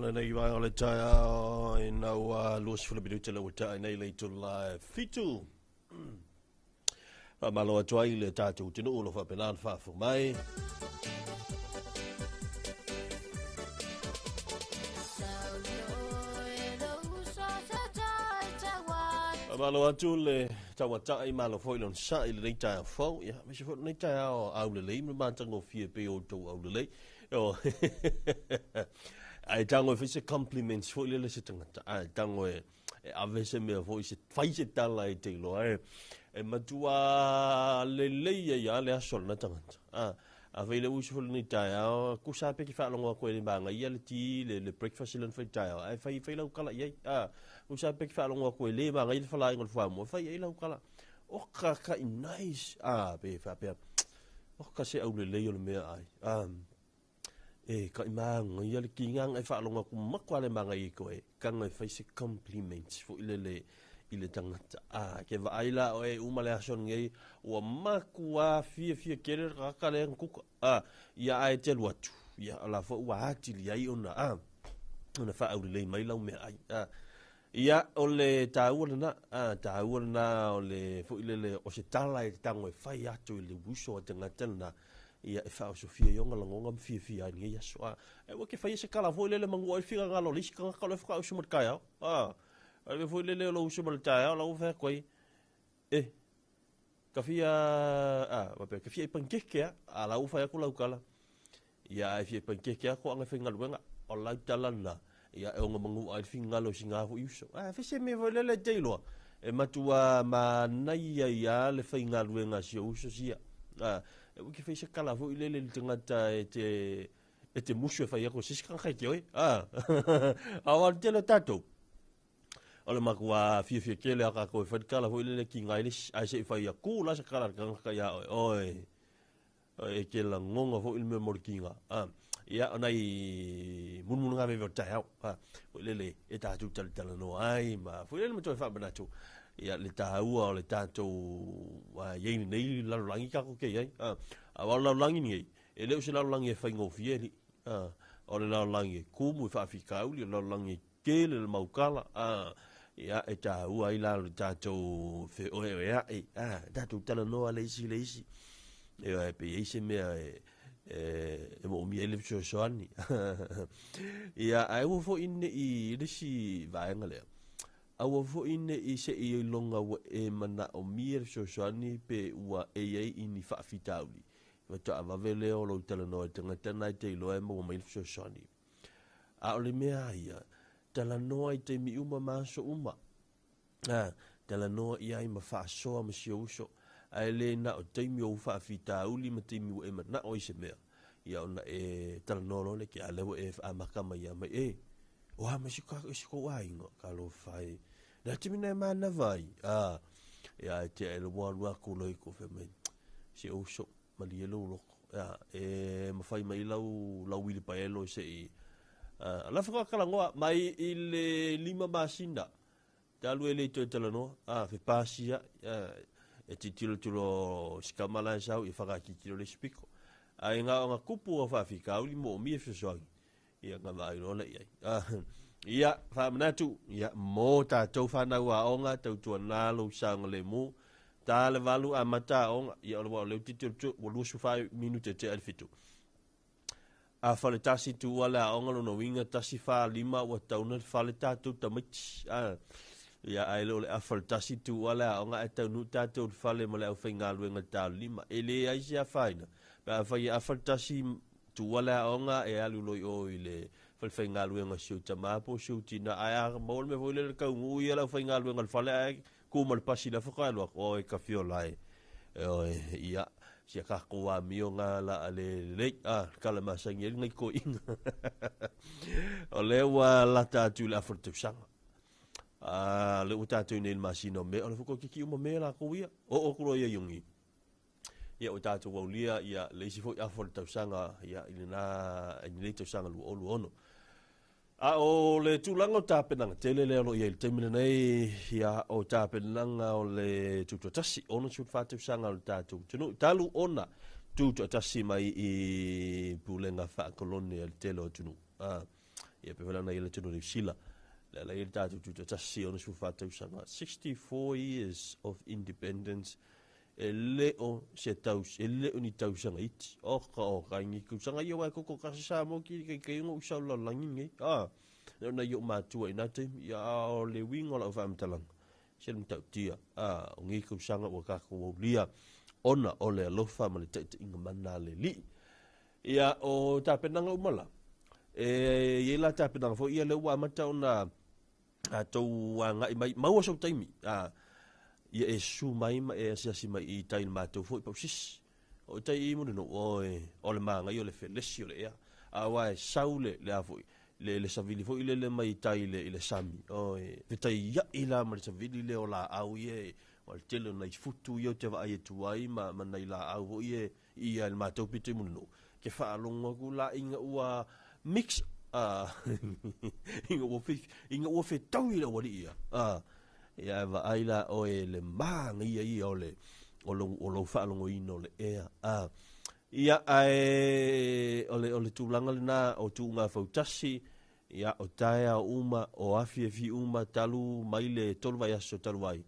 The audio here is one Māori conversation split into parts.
Nei vai ole taia in au luas fula biduta la wata nei le to live fitu malo atua ile tatu tino ulo fa pelan fa fu mai malo atu le tawata ai malo foi lon sa ile nei taia fo ya me se fo nei taia au le le ma tango fie pe o to au le o ai tango fise compliments fo le se tanga ai tango avese me fo se fai se tala e te lo e matua le ya le asol na tanga a vele usi fo ni tai ku sa pe ki fa longa ko le banga ia le ti le breakfast le fa tai ai fai la kala ye ku sa pe ki fa longa ko le banga ia fa la ngol fa mo fai la kala o ka nice pe fa pe o ka se au le le me ai ka imang ia le kingang ai fa longa ku makwa le manga i ko ka ngai fa se compliments fo ile tangata ke va aila o uma le ason ngai o makua fie kere ka le ku ia ai te luatu ia ala fo wa ati li ai ona fa au le mai lau me ai ia o le tauna o le fo ile o se tala e tango e fai atu le buso tangata na ia e fa Sofia yonga longa fia ni ia so e wo ke fa se kala fo le mangu e figa ngalo lis ka ka le fa o sumar kaya e fo le lo sumar kaya lo fa koi ka fia wa pe ka fia pankeke ala u fa ku la kala ia e fia pankeke ko anga finga luenga o la talana ia e nga mangu ai finga lo singa fu uso fa se me vo le teilo e matua ma nai ia le finga luenga si uso sia o ke fese kala vo ile le tangata e te musu fa ia ko sis kan khai oi awan te lo tato ole makua fie kele aka ko fa kala vo ile le ki ngai ai se fa ia ku la se kala kan ka ia oi e ke la ngonga vo ile me kinga ia onai mun nga me vota ha ile le e tatu tal no ai ma vo ile me to fa banatu ia le taua o le tatou ye nei la langi ka ko ke ai la langi ni e le se la langi e fa ngofie li o le la langi ku mu fa fika u le la langi ke le maukala ia e taua i la le tatou fe o ia tatou tala no le isi e pe isi me e mo mi ele so soani ia ai wo fo in i le si va ngale awa fo ine i se i longa wa e mana o mir soani pe ua e ini fa fitauli wa ta va vele o lo tele no tanga tana te lo e mo mai soani a o le mea ia tala no ai te mi uma ma so uma tala no i ai ma fa so ma si uso ai le na o te mi o fa fitauli ma te mi o e mana o i se mea ia ona e tala no lo le ki ale o e fa makama ia mai o ha ma si ko wa ingo ka lo fai na te mina mana vai ia te ele wa ko loi ko fe me si o so ma li lo e ma fai mai lau wili pa elo se i la fa kala ngoa mai ile lima masinda talu ele to telano fe pasia e titilo skamala sau e fa ki tilo le spiko ai nga kupu o fa fika uli mo mi fe so ia nga vai no le ia fa manatu ia mo ta to fa na wa onga to to na lo sang le mu ta le valu a mata onga ia lo le titu wo lu su 5 minute te alfitu a fa le tasi tu wala onga lo no winga tasi fa lima wa ta una fa le tatu tamit ia ai lo le a fa le tasi tu wala onga ta nu tatu fa le mo le fa nga lu nga ta lima ele ai sia faina pa fa ia fa tasi tu wala onga e alu lo o ile fal fainga lu nga siuta ma po siutina ai mo me vo le ka ngu ia la fainga lu nga fale ai ku mal pasi la fa lo o e ka fiolai ia sia ka ko wa mio nga la le kala masangi ngai ko inga o le wa la ta tu la fortu sang le uta tu ni masino me o le fuko kiki mo me la ko ia o ko ia yungi ia uta tu wa lia ia le si fo a fortu sanga ia ina ni tu sanga lu ono o le tūlanga o tāpenanga, tele leo lo ia il teimina nei, ia o tāpenanga o le tūtuatasi, ona tūt whātau sanga o le tātou. Tunu, talu ona tūtuatasi mai i pūlenga whaakolone al tele o tunu. Ia pewelana i le tunu ni sila. Le il tātou tūtuatasi, ona tūt whātau sanga. 64 years of independence. E leo se tau, e leo ni tau sanga iti. O kaingi ku sanga ia wai koko kasi sa mo ki kai ngo usau la langi ngai. Na yo matua ina te ia o le wingo la fam talang. Se le tau tia. O ngi ku sanga o ka ko lia. Ona o le alofa ma le te inga mana le li. Ia o tapenanga umala. Ia la tapenanga fo ia le wa mata ona tau ngai mai mau so taimi. Ia e su mai ma e asiasi mai i tai le mātou fo i pausis. O tai i munu no o le manga i o le felesi o le ea. A wae saule le afo le savili fo i le mai tai le sami. Te tai ia i la ma le savili le o la au i e o le tele na i futu i o te wa ai e tuai ma nei la au fo i e i le mātou pito i munu no. Ke wha alonga ku la inga ua mix inga ua fe tau i la wali ia. Ia va aila o le mang ia o le o lo fa lo ino le ea ia o le tulanga le na o tu nga fautasi ia o taia uma o afi uma talu mai le tolva ia so talwai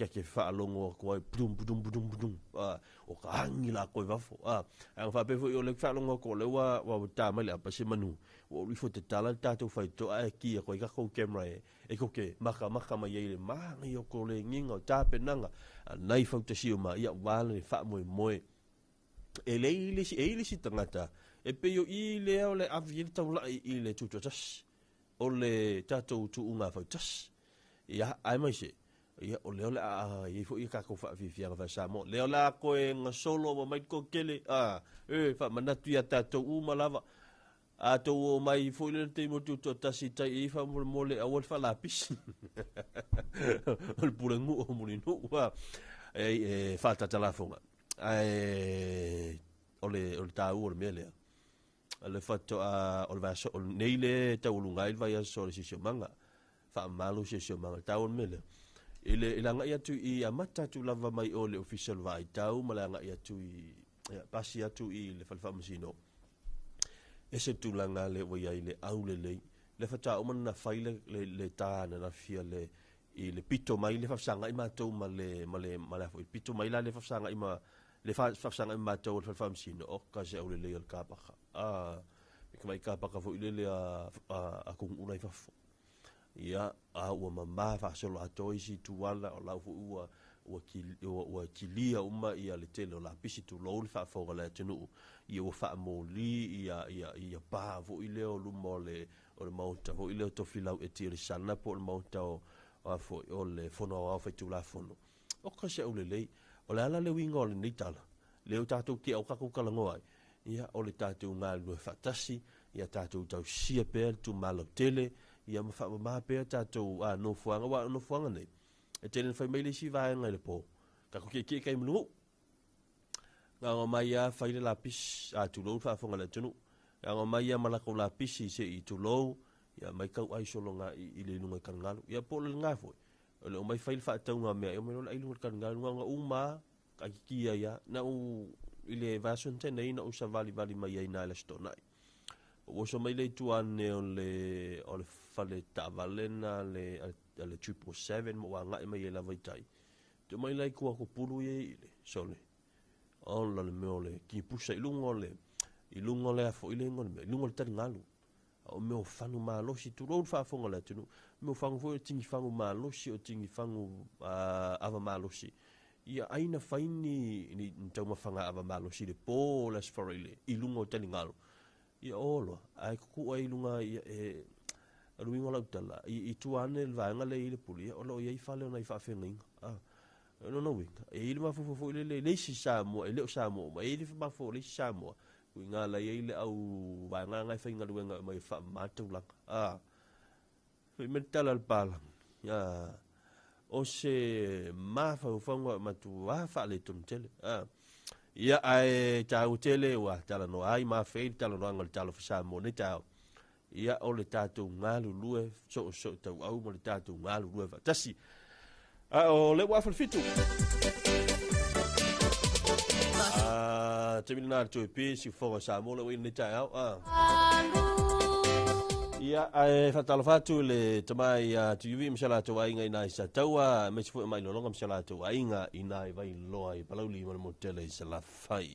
ke fa longo ko budum o ka angi la ko vafo ang fa pe fo o le fa longo ko le wa ta mai le pa se manu o ri fo te tala tato fa to ki ko ka ko camera e ko ke maka mai le ma ngi o ko le nginga ta penanga nai fa te siuma ia wale fa mo e le si tangata e pe yo i le o le aviel tau la i le tutotas o le tato tu unga fa tas ia ai mai se ia o leo la i fo i ka ko fa fi fa Samoa leo la ko e nga solo mo mai ko kele fa manatu ia tato uma lava to mai fo le te mo tu tasi tai fa mo le awol fa la pis o pulengu o mulinu wa fa ta telefonga o le tau o le mele le fato o le vaso o neile tau lungai vai so le sisio manga fa malu sisio manga tau o mele ile nga ia tu i amata tu lava mai o le official vai tau ma nga ia tu i pasi atu i le falfa masino ese tu langa le wa ia le au le fata o mana faile le ta na fia le i le pito mai le fafsanga i matou ma le fo pito mai la le fafsanga i ma le fafsanga i matou le falfa masino o ka se o le kapaka ke mai kapaka fo ile le a kung unai fafo ia ua mama fa solo atoi si tuala o lau fu ua kilia uma ia le tele o la pisi tu lo fa fo la tenu ia ua fa moli ia pa vo ile o lu mole o le mauta vo ile to filau e tiri sana po le mauta o fo o le fono o fa tu la fono o ka se o le lei o le ala le winga o le nitala le o tatu ki o ka ku kala ngoai ia o le tatu nga lu fatasi ia tatu tau sia per tu malo tele ia ma fa ma pe tatou no fuanga nei e tenen fai mai le si vai ngai le po ka ko ke kai mlu nga mai ya fai le lapis tu lo fa fonga le tunu nga mai ya mala ko lapis se i tu lo ia mai ka ai solo nga i le lunga kan ngalu ia po le nga fo le mai fai fa tau nga me o me lo ai lunga kan ngalu nga uma ka ki ya na u ile vason tenei na u sa vali mai ai na le stonai o so mai le tuane o le fale tavalena le 777 mo nga mai la vaitai te mai lai ko pulu ye ile sole on la le mole ki pusa ilungo le afo ile ngol me ilungo tan ngalu o me o fanu malo si tu ro fa fonga la tunu me o fangu fo tingi fangu malo si o tingi fangu ava malo si ia aina faini ni tau mafanga ava malo si le po las forile ilungo tan ngalu ia olo ai ku ai lunga ia ruinga la tala i tuane le vanga le ile puli o lo ia fale na fa fenga no winga e ile mafu le si Samoa le Samoa e ile mafu le Samoa winga la ile au va nga finga winga mai fa matula fe metala al pala ya o se mafa fanga matu fa le tuntele ia ai tau tele wa tala no ai ma fe tala no ngal Talofa Samoa ne tau ia o le tatu ngalu lue so tau au mo le tatu ngalu lue va tasi o le wa fitu te mina tu pe si fo Samoa le ne tau ia ai fa tala fatu le tamai tu vi msala tu ai ngai nai sa tau me si fo mai lo longa msala tu ai nga inai vai loi palauli mo tele sa la fai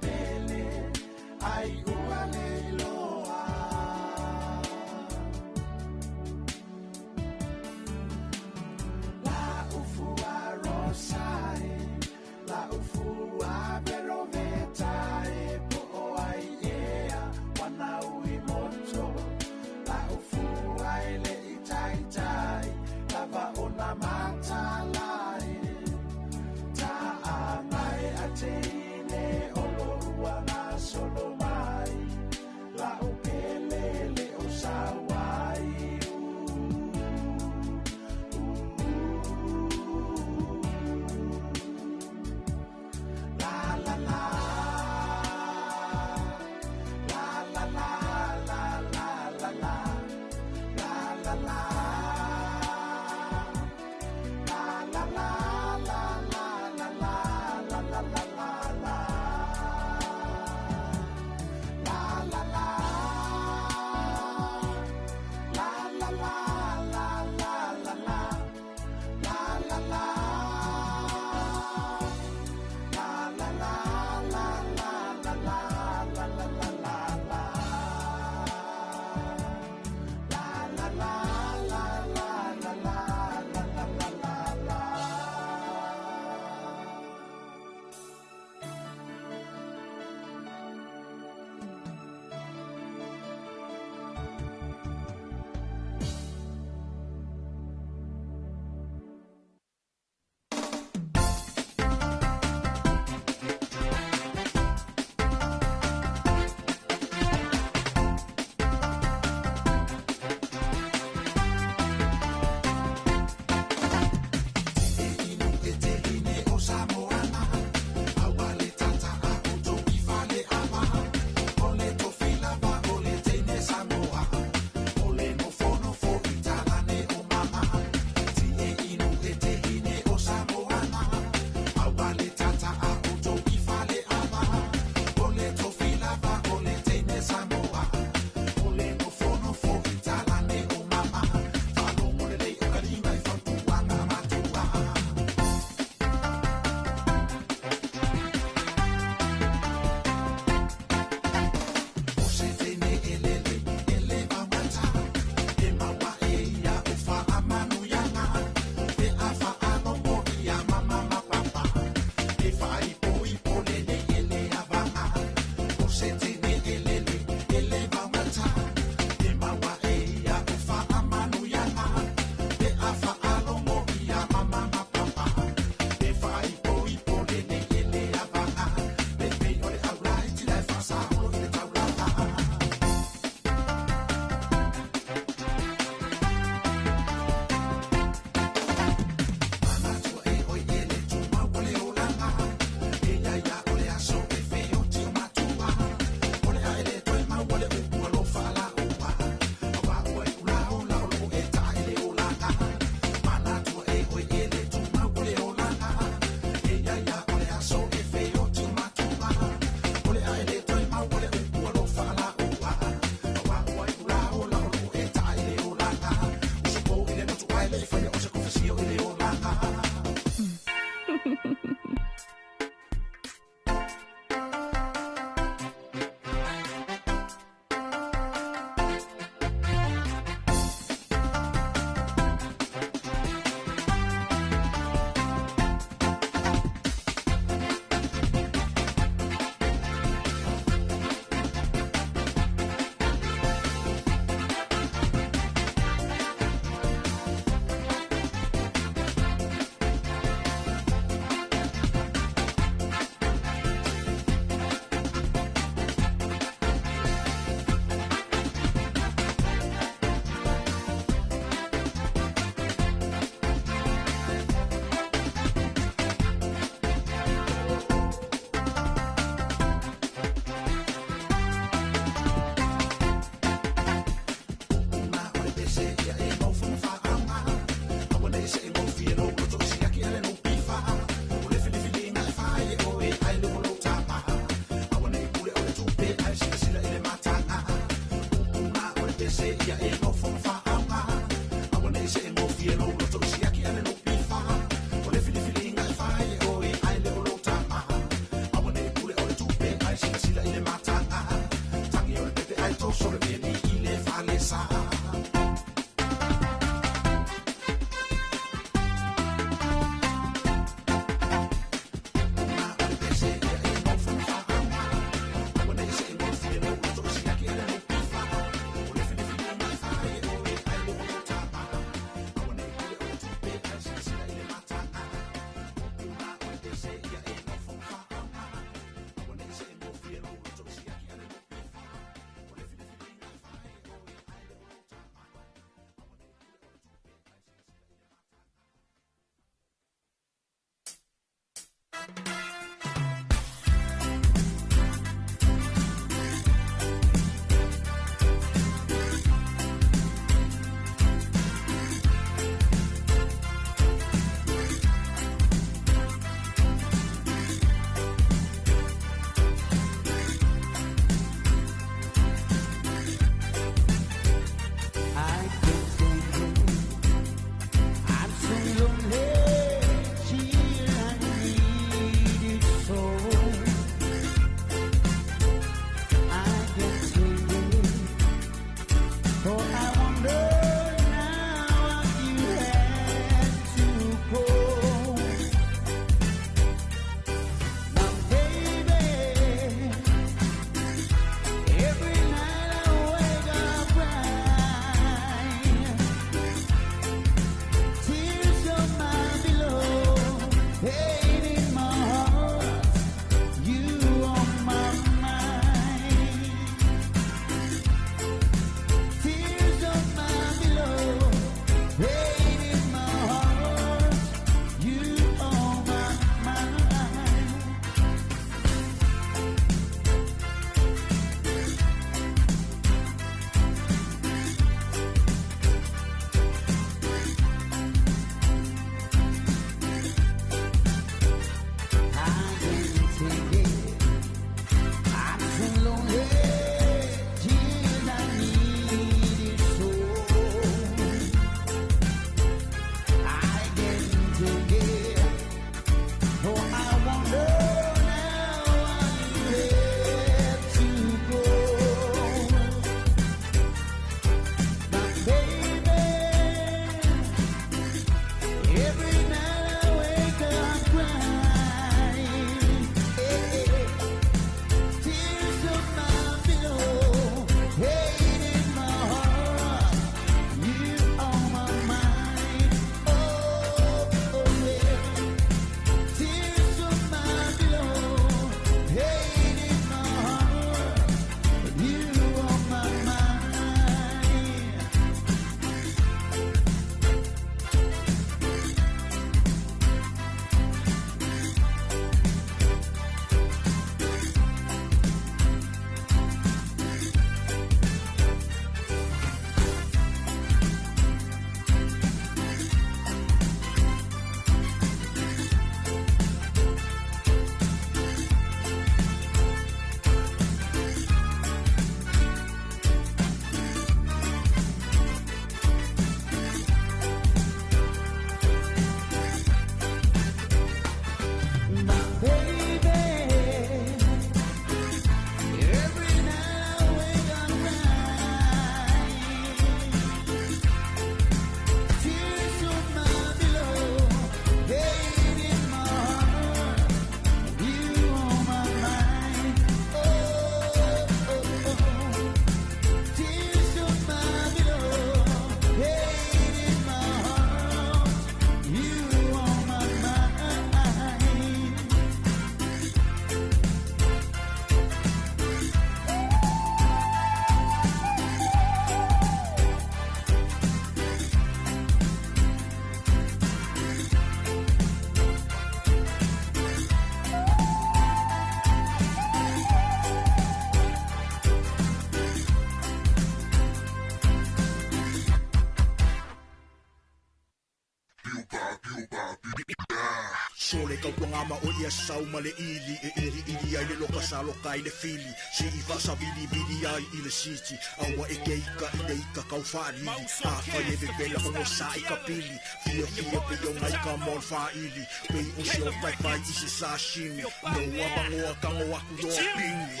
sole kau ngama o ia sau male ili e ili ai le loka sa loka i le fili si i fasa vili vili ai i le siti aua e keika i le ika kau whaarili a whai e vevela o mo sa i ka pili fia pe o ngai ka mol whaili pei o se o pai i se sa shimi no wabangoa ka mo aku o pingi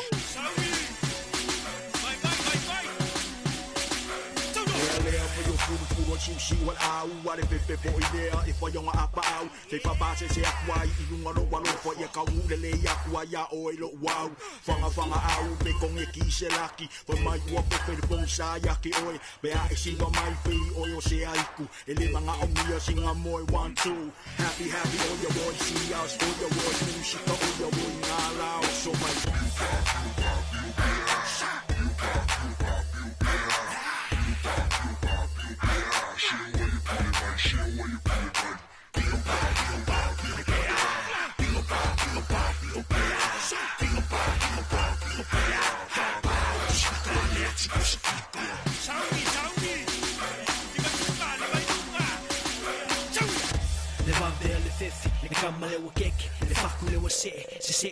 Puro sushi wal au wale pepe po idea if I young apa au te papa se akwai I lunga no walo fo ya ka ulele ya kwa ya oilo wow fanga au be kong e ki se laki for my wa pe pong sa ya ki oi be a si wa mai pe oyo se aiku ele manga o mia singa moi 1 2 happy all your boys see us all your boys music all your boys ngala so my Kamale wa keke, le fakule wa se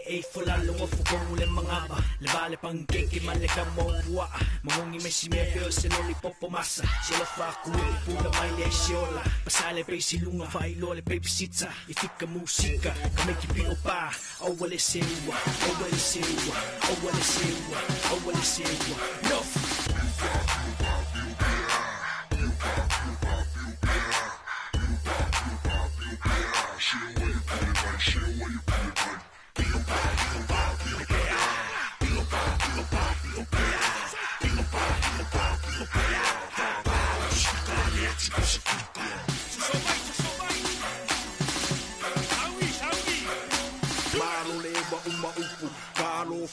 e fulalo wa fukong le mangaba, le vale pankeke male kamongwa, mamungi me si me peo se lollipop masa, se lo fakule pula mai le siola, pasale pe si lunga fai lo le pe pizza, e fika musica, come ki pi opa, o wale sewa, o wale sewa, o wale sewa, o wale sewa, no.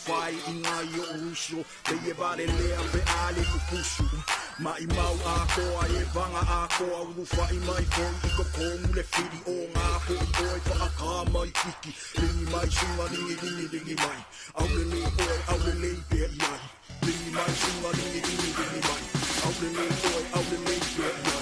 Fai inga yo uso pe ye vale le pe ale kupusu mai mau a ko e vanga a ko u fai mai ko I ko ko le fidi o nga ko oi fa ka mai kiki ni mai sunga ni mai au le pe ai ni mai sunga ni mai au le pe ai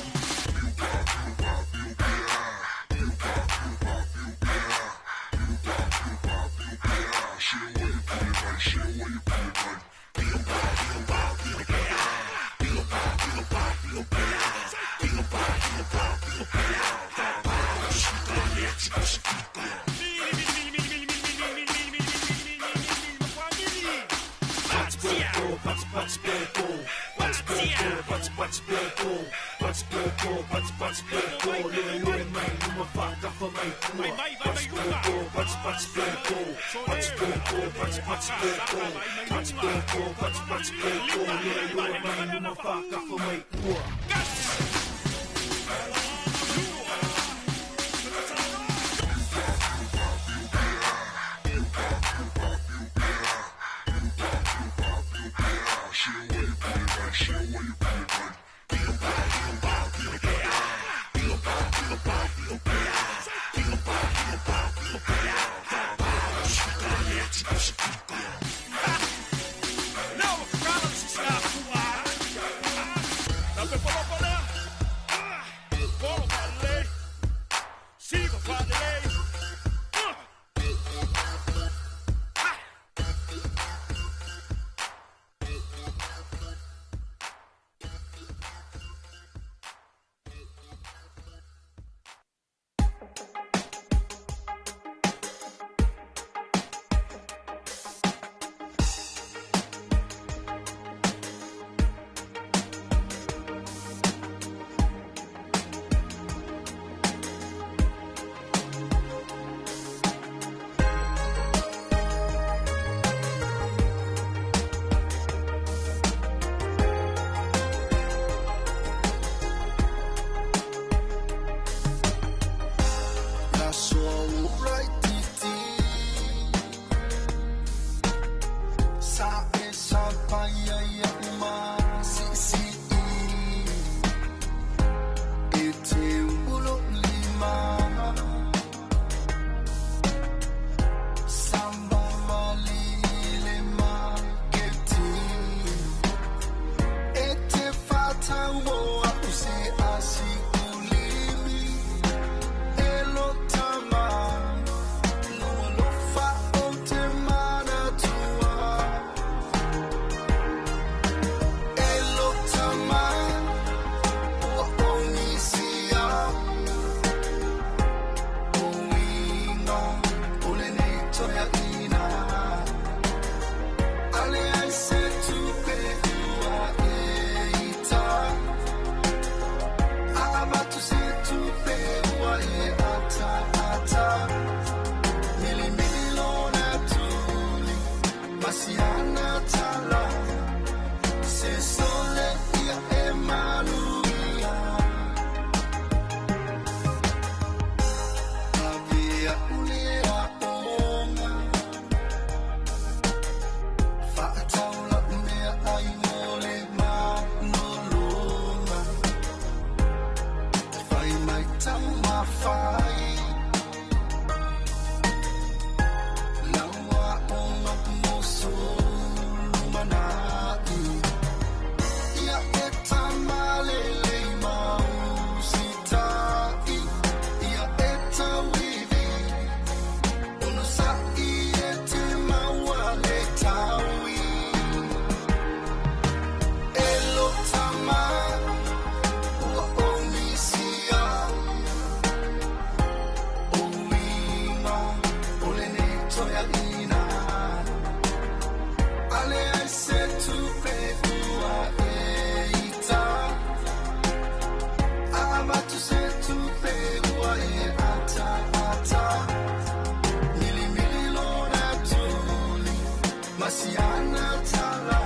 Masiana tala,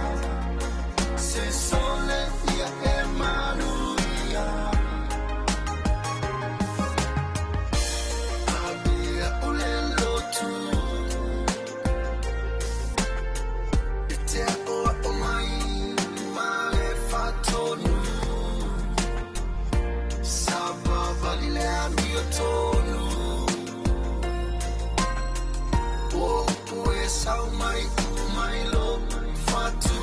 se sole ia Emanuia. Abia ulelo tu, ite o mai male fatonu, saba valile amio tonu. Sao mai lo fatu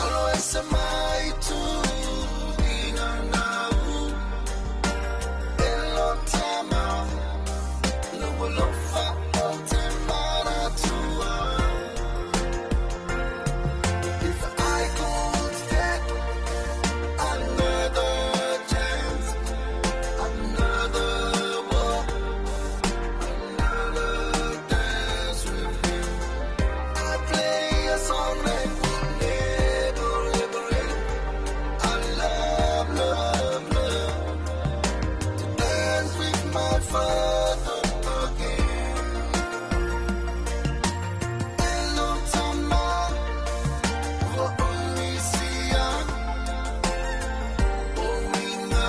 alo ese mai tu ina nau elo tama lo fa o te mara tua. If I could get another chance, another walk, another play a song that will liberate. I love, love, love to dance with my father again. Hello, Tama, for only see ya. Omina,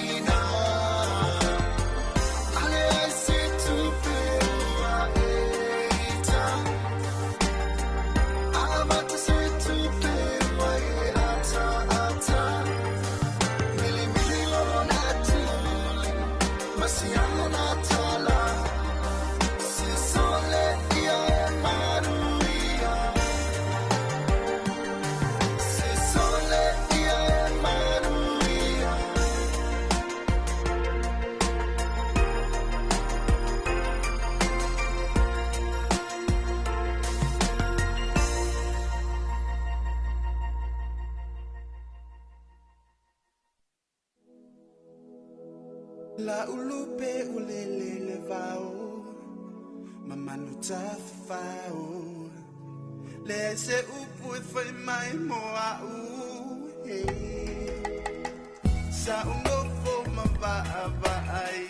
Ina. I say to La ulupe ulele vao, mamanu tafao. Le se upu foi mai moa u he. Sa ungofo mava ai,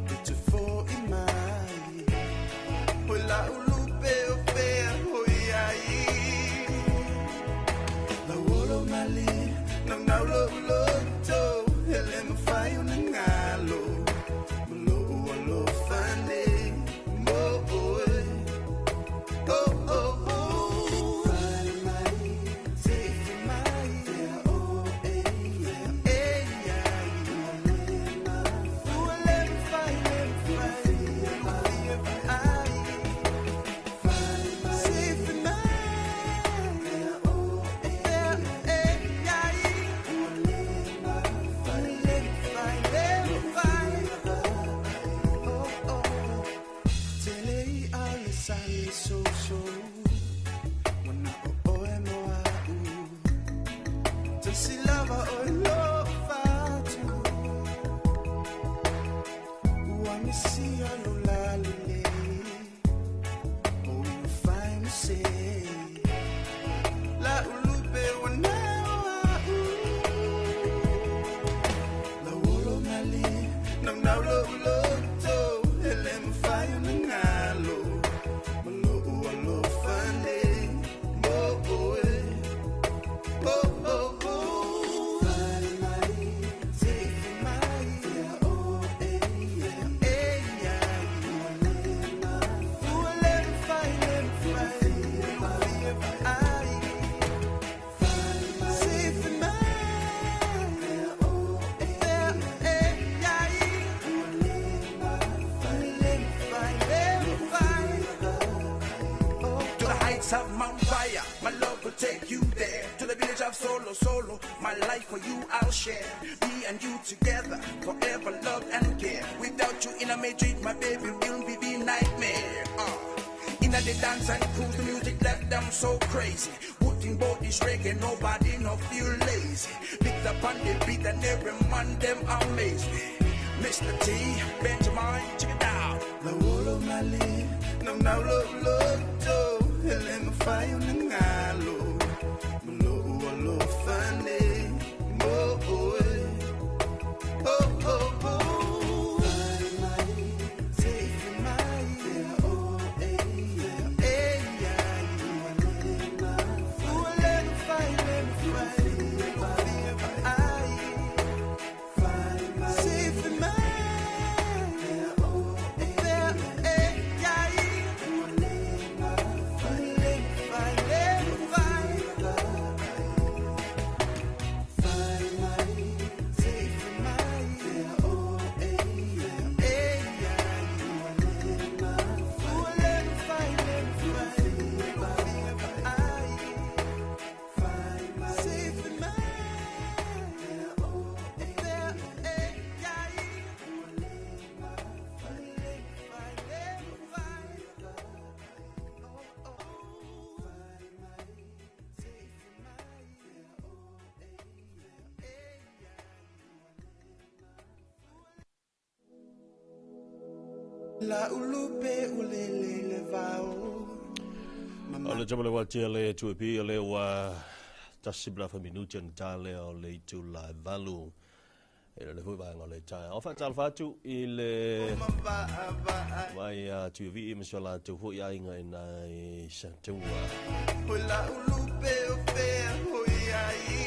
beautiful imai. La ulupe o fea hoi ai. La wolo mali, no na lo to. Hele mafai unangalo, mulo ualo fane, mo oe, oh oh oh. Fai mai, take mai, yeah oh yeah, yeah. Ule mafai, safe mai, yeah oh yeah, yeah. So when I moa to see lava or love tu wami si alula lele oh you find say la ulube wana la wolo mali nang now lo to hele mfayo ngalo. Of Mount Fire, my love will take you there to the village of Solo. My life for you I'll share. Me and you together, forever love and care. Without you in a Madrid, my baby will be the nightmare. In the dance and cruise, the music left them so crazy. Putting both this reggae, nobody no feel lazy. Picked up on the beat and every man them amaze me. Mr. T, Benjamin, check it out. La wolo mali, nang now lo to. Hele mafai unangalo, mulo ualo fane, mo oe, oh oh oh. Fai mai, take mai, La ulupe ulele le vao. Ole jamale wa tia le tuepi ole wa tasibla fa minuti ang tale ole tu la valu. Ele le hui bang ole tai. Ofa talfatu ile mai tu vi imsola tu hu ya inga ina santua. La ulupe o fe hoiai.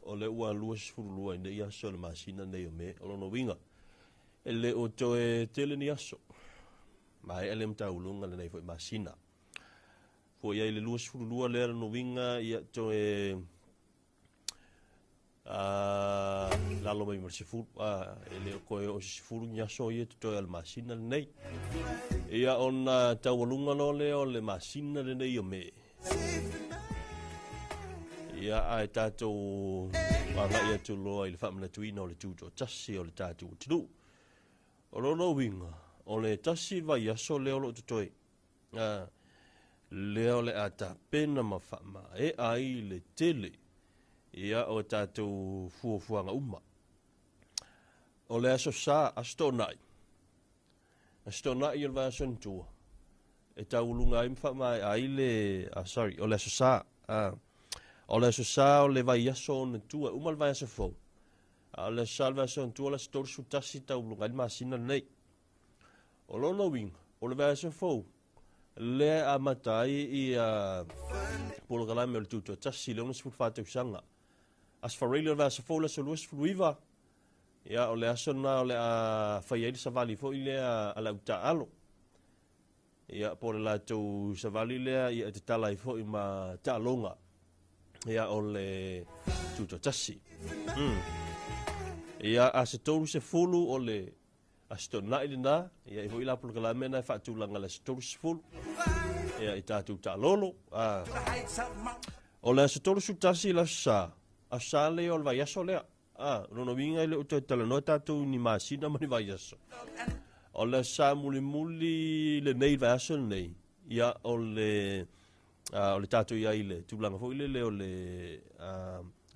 Ole ua luas furulua ina ia so le masina nei o me olo no winga. Ele o toe tele ni aso. Mai ele mtaulunga le nei foi masina. Foi ia le luas furulua le no winga ia toe lalo mai marsifu ele ko o sifuru nya so ia toe al masina le nei. Ia ona taulunga no le o le masina le nei o me. Ia ai tatou wanga ia tu loa i le whamana tuina o le tūto tasi o le tātou tinu. O rono winga, o le tasi vai aso leo lo tutoi. Leo le ata pena ma whama, e ai le tele. Ia o tātou fuafuanga uma. O le aso sā, asto nai. Asto nai il vai aso ntua. E taulunga im whama ai le, sorry, o le aso sā, o le aso sā o le vai aso na tua, umal vai aso fau. O le salva aso na tua la stor su tasi taulunga il masina nei. O lono wing, o le vai aso fau. Le a matai i polo kalame o le tutua tasi, le ona sifu whātau sanga. As whareili o le vai aso fau la so luas fuluiva. Ia o le aso na o le a whaiaili sa vali fo i le a la uta alo. Ia po le la tau sa vali lea ia te talai fo i ma ta longa. Ia o le tuto tasi. Ia a se toru se fulu o le a se tonu nai na. Ia i hoi la pulu kalame na i whaatu langa le se toru se fulu. Ia i tātou ta lolo. O le a se toru su tasi la sa. A sa le o le vai aso lea. Rono winga i le uto e tala no tātou ni masina mani vai aso. O le sa muli muli le nei vai aso nei. Ia o le tātou ia ile tūlanga fo ile o le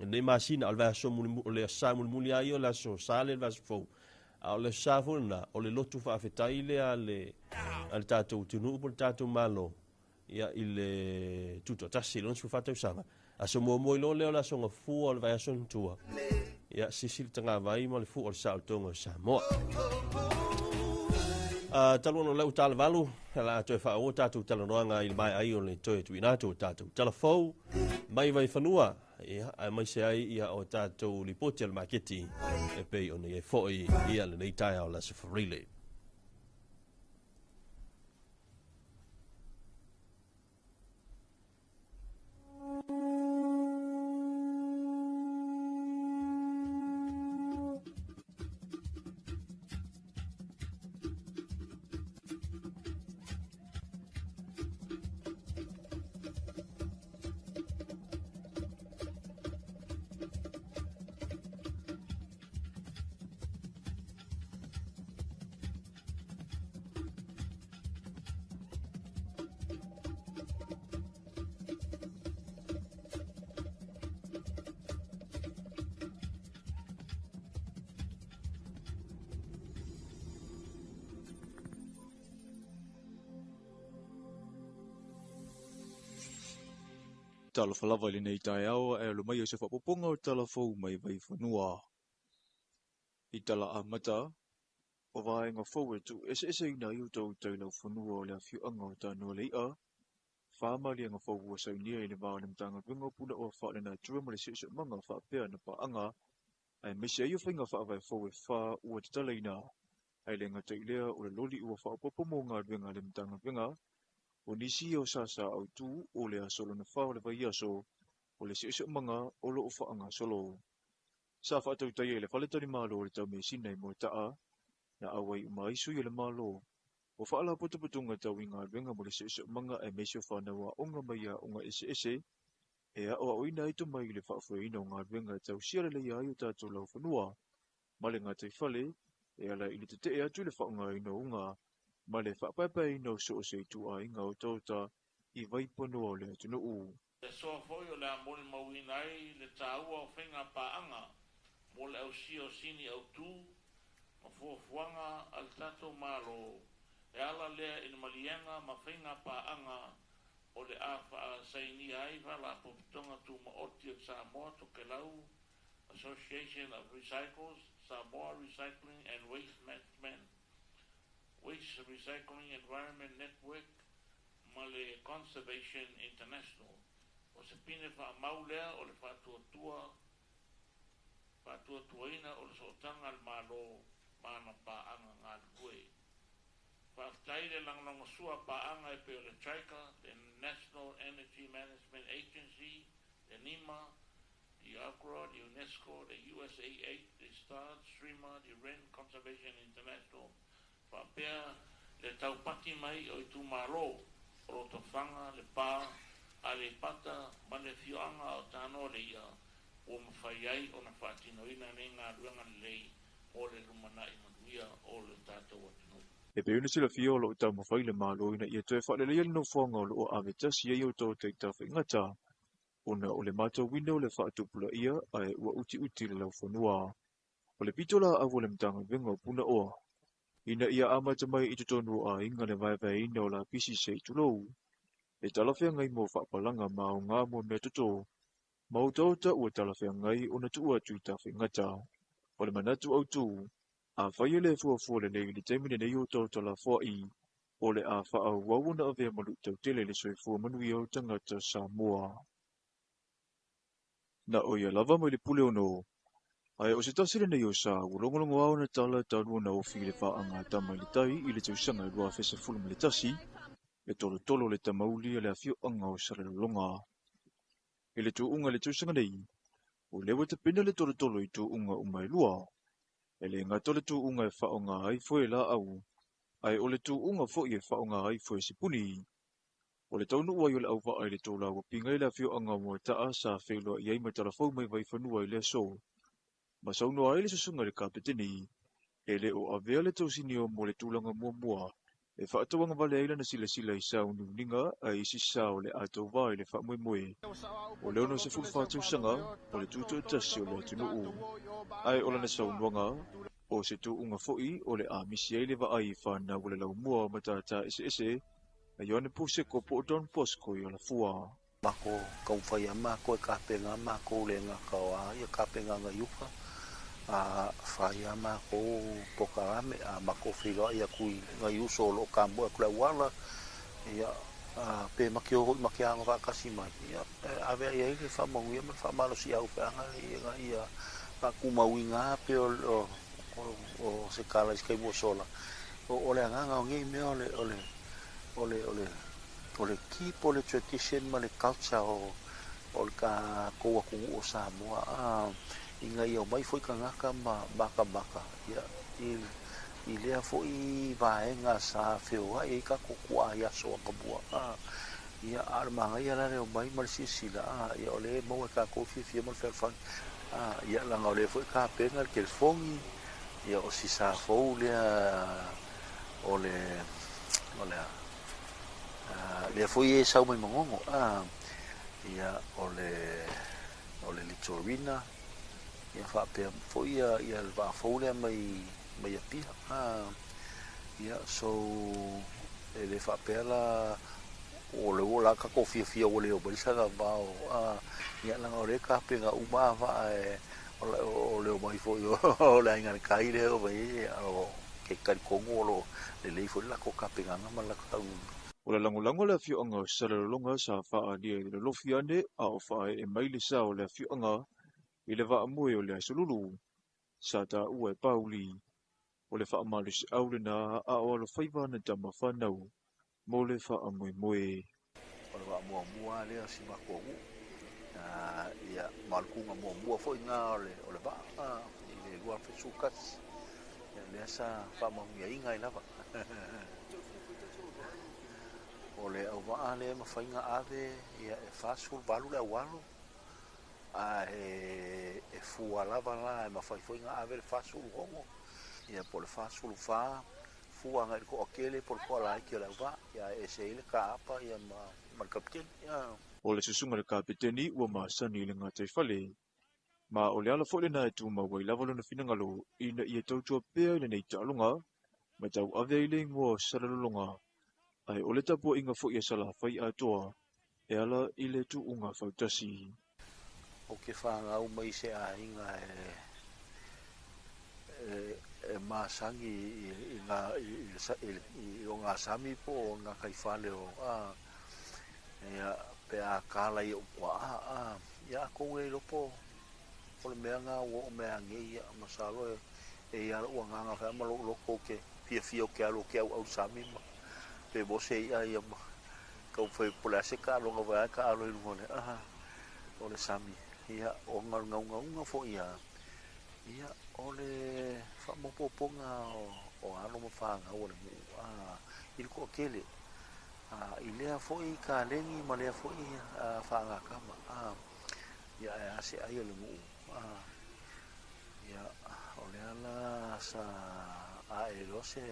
nei masina o le vaso o le sa muli ai o le aso sa le vaso fo o le sa fo na o le lotu fa afetai le ale tātou tunu po le tātou malo ia ile tuto tasi lon su fatau sanga aso mo ilo le o la songa fu o le vaso tua ia sisil tanga vai mo le fu o le sa tonga Samoa. Talono lau tala valu, la toe wha o tātou talanoanga i mai ai o le toe tu inato tātou talafou, mai vai whanua, ai mai se ai ia o tātou lipoti al maketi, e pei o nei e foi ia le nei tai o la safarile. Talofa lava le nei tai awa e lo mai o se whapoponga o talafou mai vai whanua. I tala a mata, o vaenga fau e tu ese ina i utau tau lau whanua o lea fiu anga o tānua lei a. Whāma li anga fau ua saunia i le vāo le mtanga winga puna o whaale na tua ma le sisio manga whaapea na pa anga. Ai mesi ai o whainga whaavai fau e wha ua te tala ina. Ai le ngata ilea o le loli ua whaapopomo ngā winga le mtanga winga. O nisi o sasa au tu o le asolo na whao le vai aso o le sio manga o lo o whaanga solo. Sa whaatau tai e le whaletari malo o le tau me sinai mo taa na awai umaisu i le malo. O whaala putuputunga tau i ngā renga mo le sio manga e mesio whanawa onga mai a onga ese e a o oina ito mai le whaafueina o ngā renga tau siara le ia i o tātou lau whanua. Ma le ngā tai whale e ala ili te te atu le whaanga ino unga ma le whaapapai no so se tu a inga o tauta i vaipono o le atunu u. Le soa foi o le amoni mauhinai le tāua o whenga paanga mo le au si o sini au tū o fuafuanga al tatou malo e ala lea ina malienga ma whainga paanga o le a saini ai la popitonga tu maoti o Samoa to ke lau Association of Recycles, Samoa Recycling and Waste Management, Waste Recycling Environment Network, Male Conservation International. O se pine wha maulea o le whatuatuaina o le sotanga al malo mana paanga ngā lue. Whaftaire langalanga sua paanga e peo le Trika, the National Energy Management Agency, the NEMA, the ACRA, the UNESCO, the USAA, the STAR, Streamer, the REN Conservation International, whapea le taupati mai o i tu malo, o lo tawhanga, le pā, a le pata, ma le fioanga o tāno le ia, o mawhai ai o na whaatinoina ne ngā ruanga lei, o le lumana i manuia o le tātou atinu. E pe una sila fio lo tau mawhai le malo ina ia toe whaale le no whanga o lo ave tasi e o tau te tawhi ngata, ona o le mātou wina o le whaatupula ia ai ua uti le lau whanua. O le pitola avu le mtanga venga o puna oa. Ina ia amata mai i tutonu a inga le vai ina o la pisi se i tulou. E talawhea ngai mo whaapalanga ma o ngā mo mea tuto. Mautauta ua talawhea ngai o na tua tui tawhi ngata. O le manatu au tū, a whaia le fuafua le nei le teimine nei o tau tala fua i, o le a whaau wawuna a vea malu tau tele le soifua manui au tangata Samoa. Na o ia lava mai le pule ono. Ai o se tasile nei o sa, ua longolongo au na tala tanua na ofi le whaanga tamai le tai i le tausanga i lua fesa fulma le tasi, le tolo le tamauli le afio anga o sare longa. I le tuunga le tausanga nei, o lewa te pina le tolo i tuunga umai lua. E le ngata le tuunga e whaonga ai foe la au, ai o le tuunga fo i e whaonga ai foe sipuni. O le taunu ua i o le au wa ai le tola ua pinga i le afio anga mua taa sa whailua i ai mai talafau mai vai whanua i le so. Ma sauno ai le susunga le kapetini, e le o avea le tausini o mo le tūlanga mua, e whaatawanga vale aila na sila i sao niuninga a isi sao le ato vai le whaamue. O le ono se fulwhātou sanga, o le tūtou tasi o le atunuu. Ai o lana saunuanga, o se tūunga foi o le amisi ai le va ai whana o le lau mua matata ese, a yone puse ko po don posko i o la fua. Mako kauwhai mako e kapenga mako le ngā kaua ia kapenga ngā yuka. Whai mako pokarame a mako whiroa ia kui ngā yuso lo kamboa kula wala. Ia pe makio hoi makianga whakasi mai. Awea ia ile whamangu ia man whamalo si au whianga ia kumau i ngā pe o se kala iskai mua sola. O le anganga o ngei mea o le keep o le tradition ma le culture o le ka koua kungu o Samoa. Inga ia o mai foi ka ngaka ma baka. Ia i lea foi vaenga sa whioa i ka kukua ia soa kabua. Ia armanga ia lare o mai sila. Ia o le maua ka kouwhia mal whelwhang. Ia langa o le foi ka penga le kelfongi. Ia o si sa fou lea o le foi e sau mai mongongo. Ia o le litorina. Ia whapea foi ia le whafou lea mai apia. Ia so e le whapea la o le wola ka kowhia o le o barisanga vao. Ia langa o le ka penga uma wa o le o mai foi o le ainga kai le o mai o ke kari kongo le lei foi la ko ka penga ma la ka O le langolango le afioanga o salalonga sa wha nia i le lofiane a o wha e maile sa o le afioanga i le wa amue o le aisolulu. Sa ta ua e pauli. O le wha amalu si aule na a o alo whaiva na tama whanau. Mo le wha amue moe. O le wa mua lea si mako ngu. Ia malukunga mua foi ngā o le wa. I le lua fesukas. Ia lea sa wha mahuia inga i lava. O le au waa le mawhainga ave ia e whāsul walu le awalo. E fua lava la e mawhaiwhainga ave le whāsul hongo. Ia po le whāsul whā, fua ngai ko akele po le koa lai ki le wa. Ia e se ile ka apa ia ma kapiteni. O le susunga le kapiteni ua maasani le ngā te whale. Ma o le ala fo le na e tu ma wai lava lona finangalo ina ia tau tua pea le nei talonga, ma tau ave i le ingoa salalolonga. Ai o le tapua inga fo ia sala fai atoa, e ala i le tu unga fautasi. O ke whangau mai se a inga masangi i o ngā sami po o ngā kaifale o ia pe a kāla i o kua ia a kongu e lopo o le mea ngā o mea ngei masalo e ia ua nganga whea malo loko ke pia o ke alo ke au sami ma pe mo se ia ma kau whai pole ase ka alonga wai ka alo i lungone o le sami ia o ngau fo ia o le whamopoponga o alo ma whanga o le mu i le kua kele i lea fo i ka lengi ma lea fo i whanga kama ia e ase ai o le mu ia o le ala sa a e lo se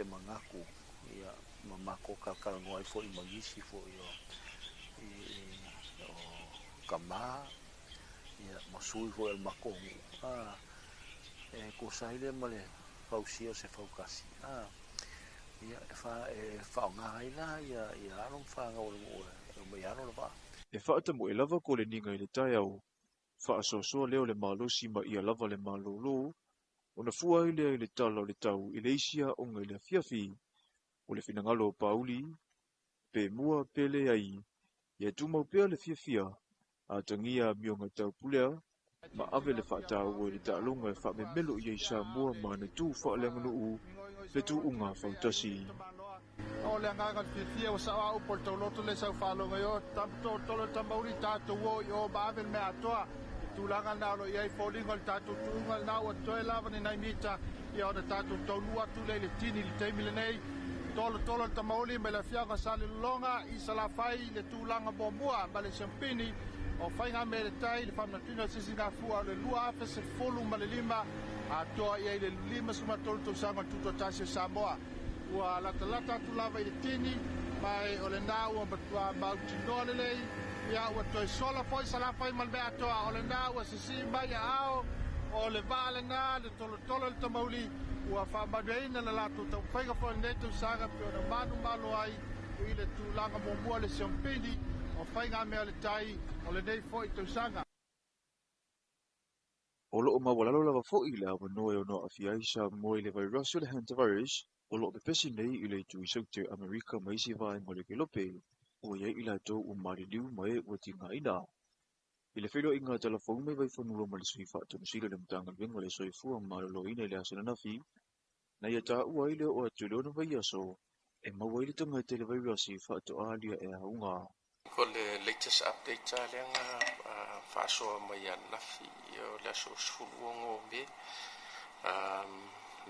mangaku ia mamako kakala ngoai fo i magisi fo i o kama ia masui fo el mako e ko saile male fausio se faukasi ia fa nga ila ia alo fa nga o me alo ba E whaata mo e lava ko le ninga i le tai au, whaasosoa leo le malosi ma ia lava le malolo, o na fua i le tala o le tau i le isia o ngai le fiafi, o le finangalo pauli, pe mua pele ai, ia tumau pea le fiafia, a tangia mionga tau pulea, ma ave le whaata ua i le taalonga e wha me melo i eisa mua ma na tu whaalenga nuu, le tu unga fautasi. O le nganga fifia o sa au por toloto le sa falo yo tanto tolo tambauri tato wo yo bavel me atoa tu langa na lo ye folingo tato tu na o to lava ni mita yo de tato to lua tu le tini le temile nei tolo tamauli me la fianga sale longa i sala fai le tu langa bombua ba le champini o fainga me le tai le famna tino sisinga fua le lua fe se folu ma le lima a to ye le lima suma tolo to sanga tuto tasi Samoa ua lata tu lava i le tini mai o le nā ua matua mautinoa lelei ia ua toe sola foi salafa i malmea atoa o le nā ua sisi mai a ao o le vā le nā le tolotolo le tamauli ua whaamanueina le lato taupaiga foi nei tausaga pe o na manu malo ai i le tulaga muamua le siampini o whainga mea le tai o le nei foi tausaga. O loo mawalalo lava fo'i le awa noe o no awhiai sa moe le virus o le hantavirus, o loo pepesi nei i le tu isaute Amerika maisi vae ngole ke lope, o iai i la tau o mariliu mae ua tinga ina. I le whilo inga telefon mai vai whanua ma le sui whaatonu sila le mtanga wenga le soi fua maralo ina i le asana nafi, na ia ta ua ile o atu leona vai aso, e maua ile tanga te le virus i whaato alia e haunga. Ko le latest update a leanga whaasoa mai a nafi o le aso sfuluongo me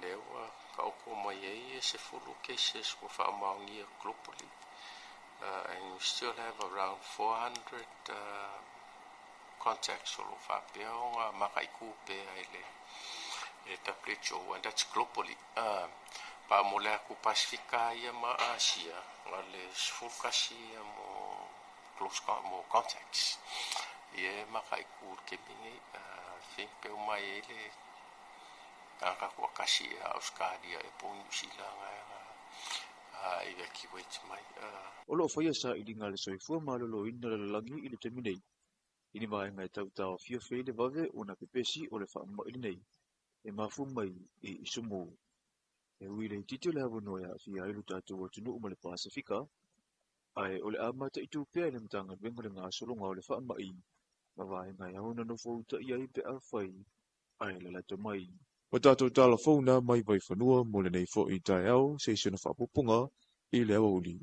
le ua ka oko mai e se fulu cases ko whaamaungia globally and we still have around 400 contacts o lo whapea o ngā makaiku pe ai le WHO and that's globally pa mo le aku Pasifika ia ma Asia ngā le sfulu kasi mo close contacts. Ia makaiku ke mingi think pe mai ele ka ko kasi Australia e po New Zealand evacuate mai. O loo whaia sa i linga le soifua malolo ina le langi i le teminei. Ini mai ngai tau tau fia whai le vave o na pepesi o le whaama ili nei. E mafu mai i isumu. E ui le titio le hawa noia fia ilu tātou o tunu uma le Pasifika. Ai o le amata i tū pēr le mtanga wenga le ngā solonga o le whaama i. Ma vai ngai au na no fauta i ai pe a whai. Ai le lato mai. O tātou tāla fauna mai vai whanua mo le nei fo i tai au se isona whapupunga i le awa uli.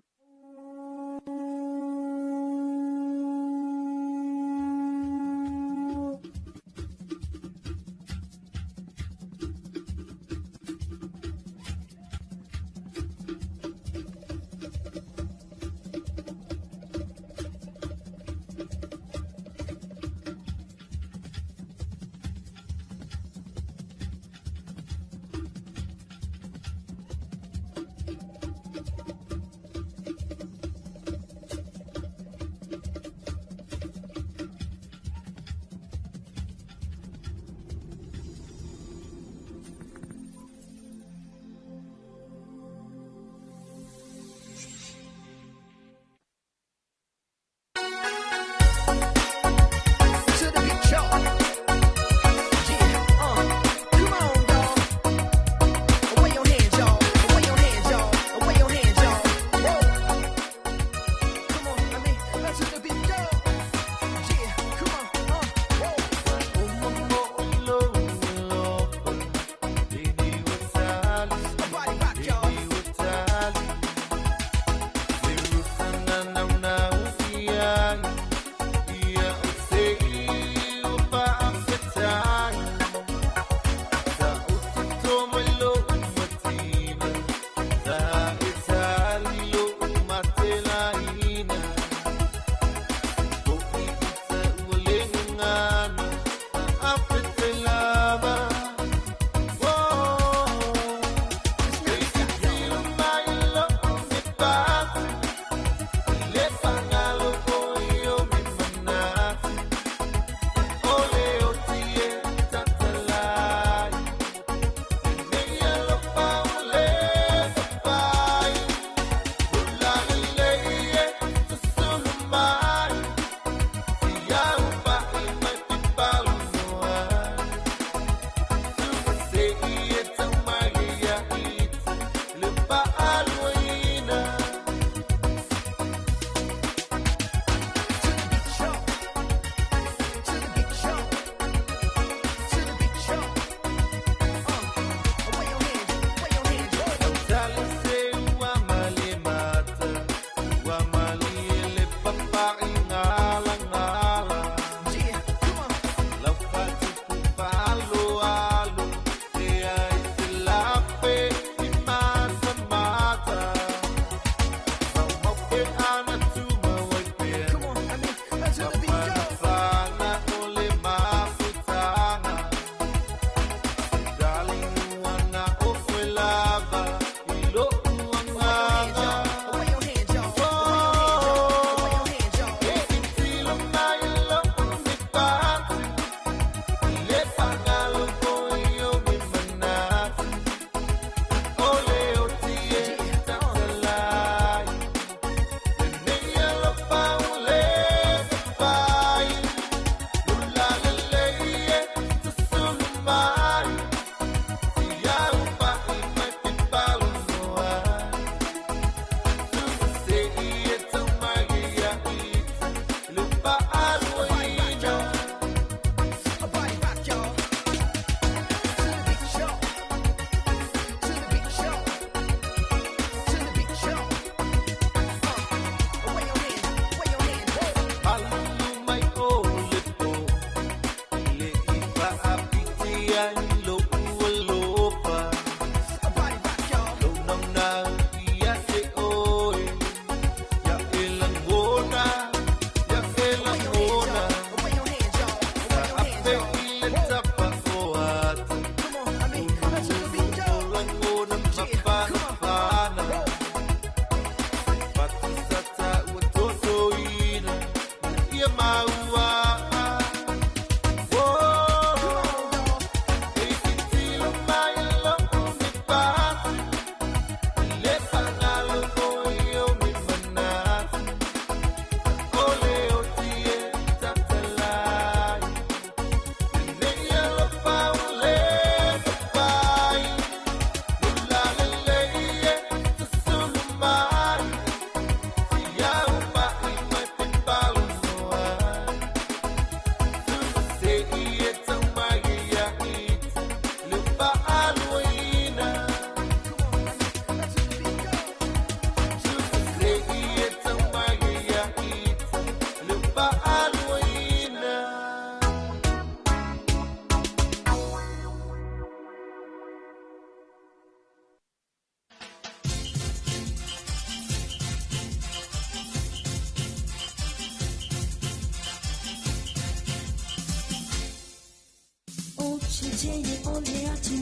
Tini ole atu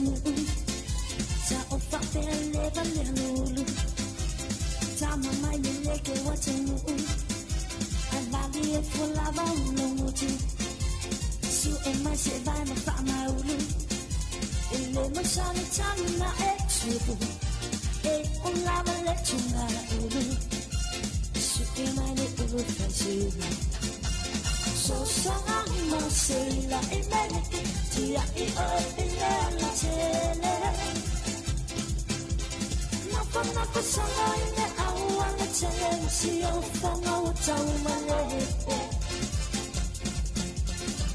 Ta ofa pele vale lulu Ta mama ni leke watanu Alali e fulava ulunguti Su e mai se vai ma fa maulu Ele mo sale tanu na e chupu E un lava le chunga ulu Su e mai ne ulu faisilu So sanga mo se la e meleke Tia i o e le la tele Napa sanga i ne aua la tele Si o fanga o tau maleke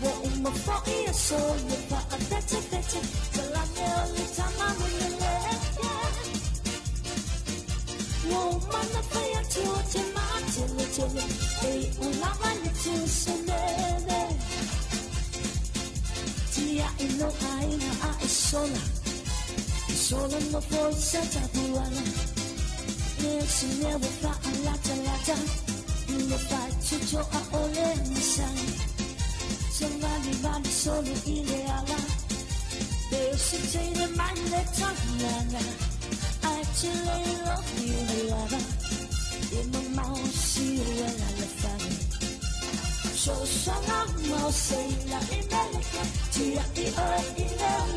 Wo uma fo i a so Ye pa a bete bete Talane o le tama mulele Wo mana pa ya tu o te matele tele E ulama le tu senele Tia i no aina a e sola Sola no poi sa tabuana Nesi nevo fa a lata lata Ne fa chucho a ole misai Somebody body solo ideala They should say the mind that talking I actually love you lover In my mouth see you when I left out So sana mo say la imelika Tia i o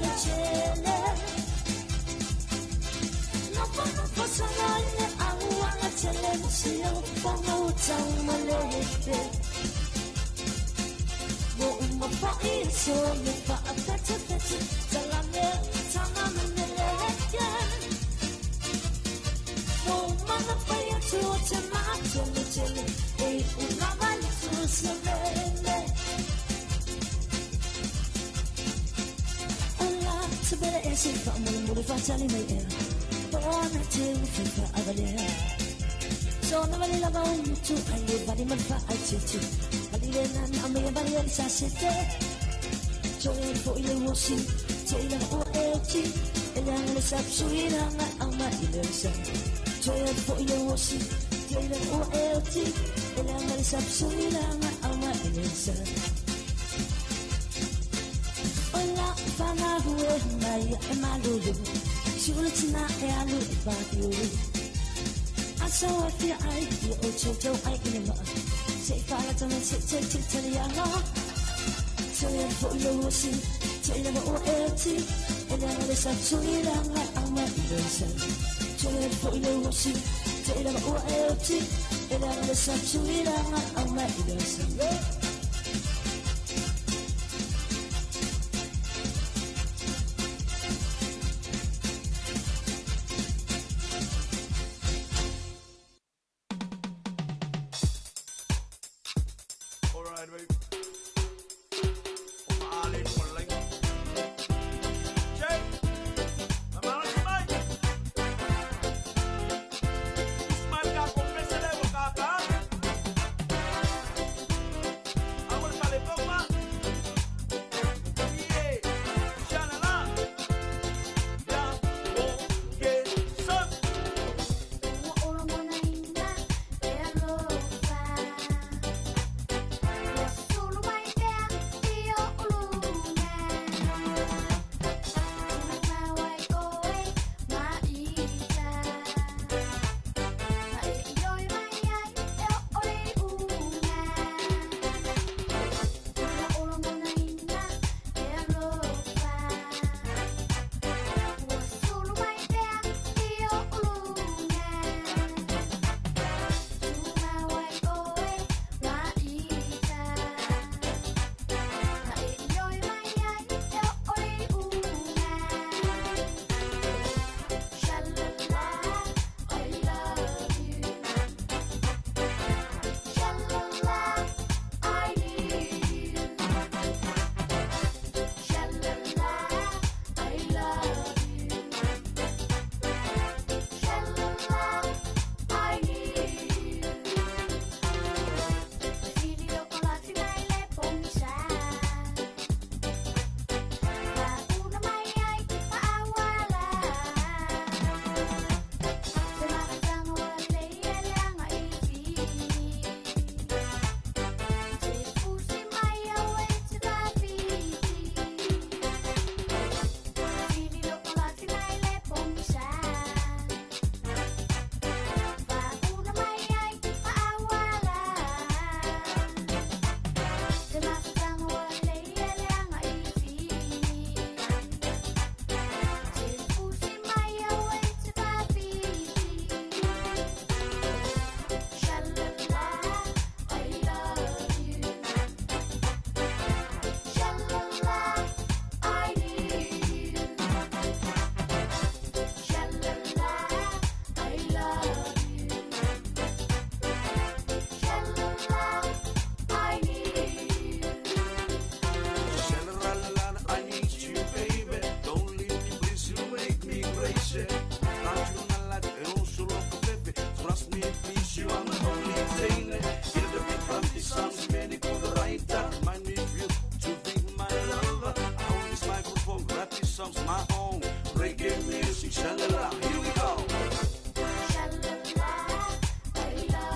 la chele No sana ile awa la chele Si yo pongo utang malete Wo uma pa iso me pa a bete bete Talame tama meneleke Wo mana pa ya tu te matele tele E una vale tu semele Ola te bere esi fa mulu fa tali me era Bona te ufi fa avalera So na vale lava un tu Aile vali man fa ai tu Valilena na me valil sa sete Joy for ile wosi Taylor o eti Elang le sap suira nga ama ilensa Joy for ile wosi Taylor o eti Elang le sap suira nga ama ilensa Ola fana huwe maya e malulu Shulatina e alu e badiulu Asa wafi ai di o chojo ai inema Say fala to me tell ya no Tell you for your wussy Tell you what eti And then it's up to you down like I'm a person Tell you for your wussy Tell you what eti And then it's up to you down like I'm a person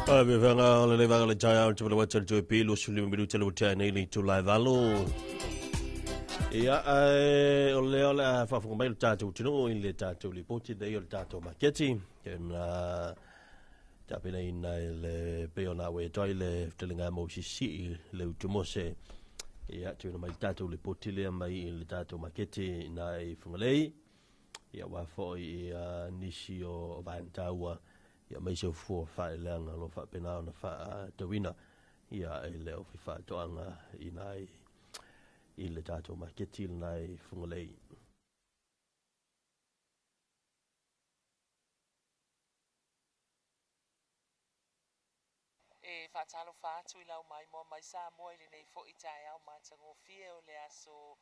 Me vanga o le vanga le jaya o te wala wata le pi lo suli me bilu te lo tia nei ni tu lai valo. Ia o le fa fu mai le tatu tino in le tatu li poti dei o le tatu maketi. Ken ta pena in le pe ona we toi le telinga mo si le utumo se. Ia tu no mai tatu li poti le mai le tatu maketi na I fungalei. Ia wa fo I nisi o vantaua. Ia mai se fu fa leanga lo fa pena na fa te wina ia le o fa toanga inai I le tato maketi nai fungalei. E whaatalo whaatu I lau mai mo mai Samoa I le nei fo I tae au mātango fie o le aso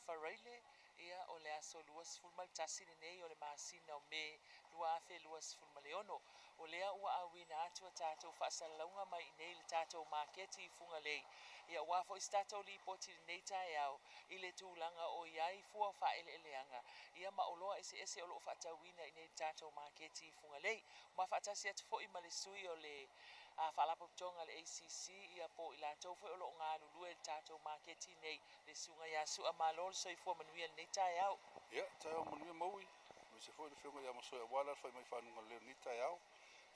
whareile ia o le aso luas fulmai tasi le nei o le māsina o me lua afe luas fulmale ono. O lea ua awina atu a tātou whaasalaunga mai I nei le tātou māketi I fungalei. Ia wafo I tātou li poti le nei tae au I le tūlanga o iai fua whaele eleanga. Ia maoloa ese o lo whaatawina I nei tātou māketi I fungalei. Ma whaatasi atu fo I malesui o le a whaalapo tonga le ACC ia po I lātou fo o lo ngā lulue le tātou māketi nei le sunga ia su a malol so I fua manuia le nei tae au. Ia, tae au manuia maui. Me se fo I le whiunga ia masoe wala whai mai whanunga leo ni tae au.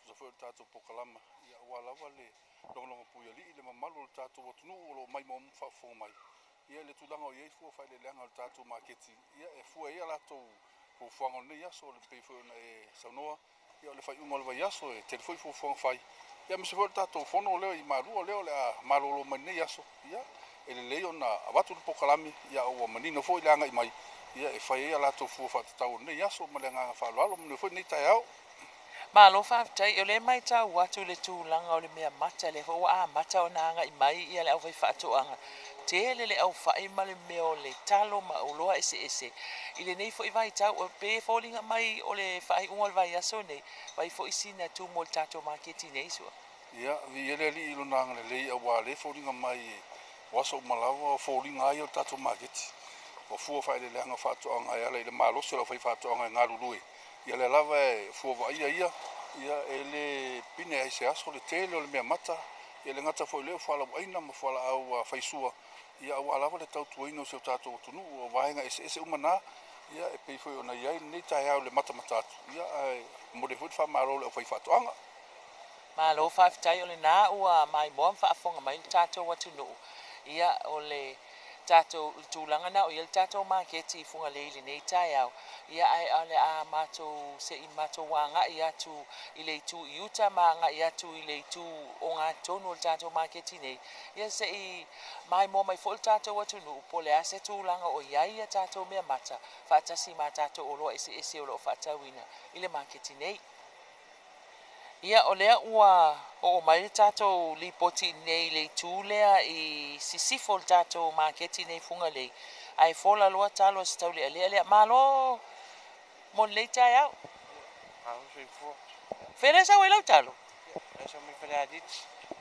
So fo I le tātou pokalama ia wala wale longa puia li I le mamalu le tātou watunu o lo mai mo mwhafo mai. Ia le tulanga o iei fua whai le leanga le tātou māketi. Ia e fua ia lātou po whango nei aso le peifo na e saunoa. Ia o le whai unga le vai aso e telefoi fua whango whai. Ia me se fo tato fono leo I marua leo le a malolo mani aso ia ele leo na watu po kalami ia o manino fo I langa I mai ia e fai ia lato fu fa tau nei aso malenga fa lalo me fo ni tai au Ma lo fa tai o le mai tau watu le tūlanga o le mea mata le fo a mata o nanga I mai ia le au fai whaatoanga. Te le au whai ma le mea o le talo ma o loa ese. I le nei fo I vai tau o pe fōlinga mai o le whai unga le vai aso nei. Vai fo I sina tu mo le tātou māketi nei sua. ia vi ele li ilo nanga le lei a wale fōlinga mai waso malawa fōlinga ai o tato market o fu fa le langa fa to anga ia le malo se lo fai fa to anga ngalu lui ia le lava fu va ia ele pine ai se aso le tele o le mea mata ia le ngata fo le fa la aina mo fa la au fa sua ia wa lava le tau tuino se tato tunu o vaenga ese umana ia e pe fo ona ia nei tai au le mata matatu ia mo de fa malo le fa to anga Ma lo fa tai o le na ua mai mo fa fonga mai le tātou watu no. Ia o le tātou tūlanga na o ia le tātou māketi I funga leili nei tai au. Ia ai ale a mātou se I mātou wanga I atu I le tu I uta maanga I atu I le tu o ngā tonu o le tātou māketi nei. Ia se I mai mo mai fo le tātou watu no po le ase tūlanga o iai a tātou mea mata. Whaatasi mā tātou o loa ese o lo whaatawina I le māketi nei. Ia o lea ua o mai le tātou li poti nei le tūlea I sisifo le tātou māketi nei funga lei. Ai fola loa talo a stau lea malo mon lei tai au. Fere sa wela talo. Esa mi fere adit.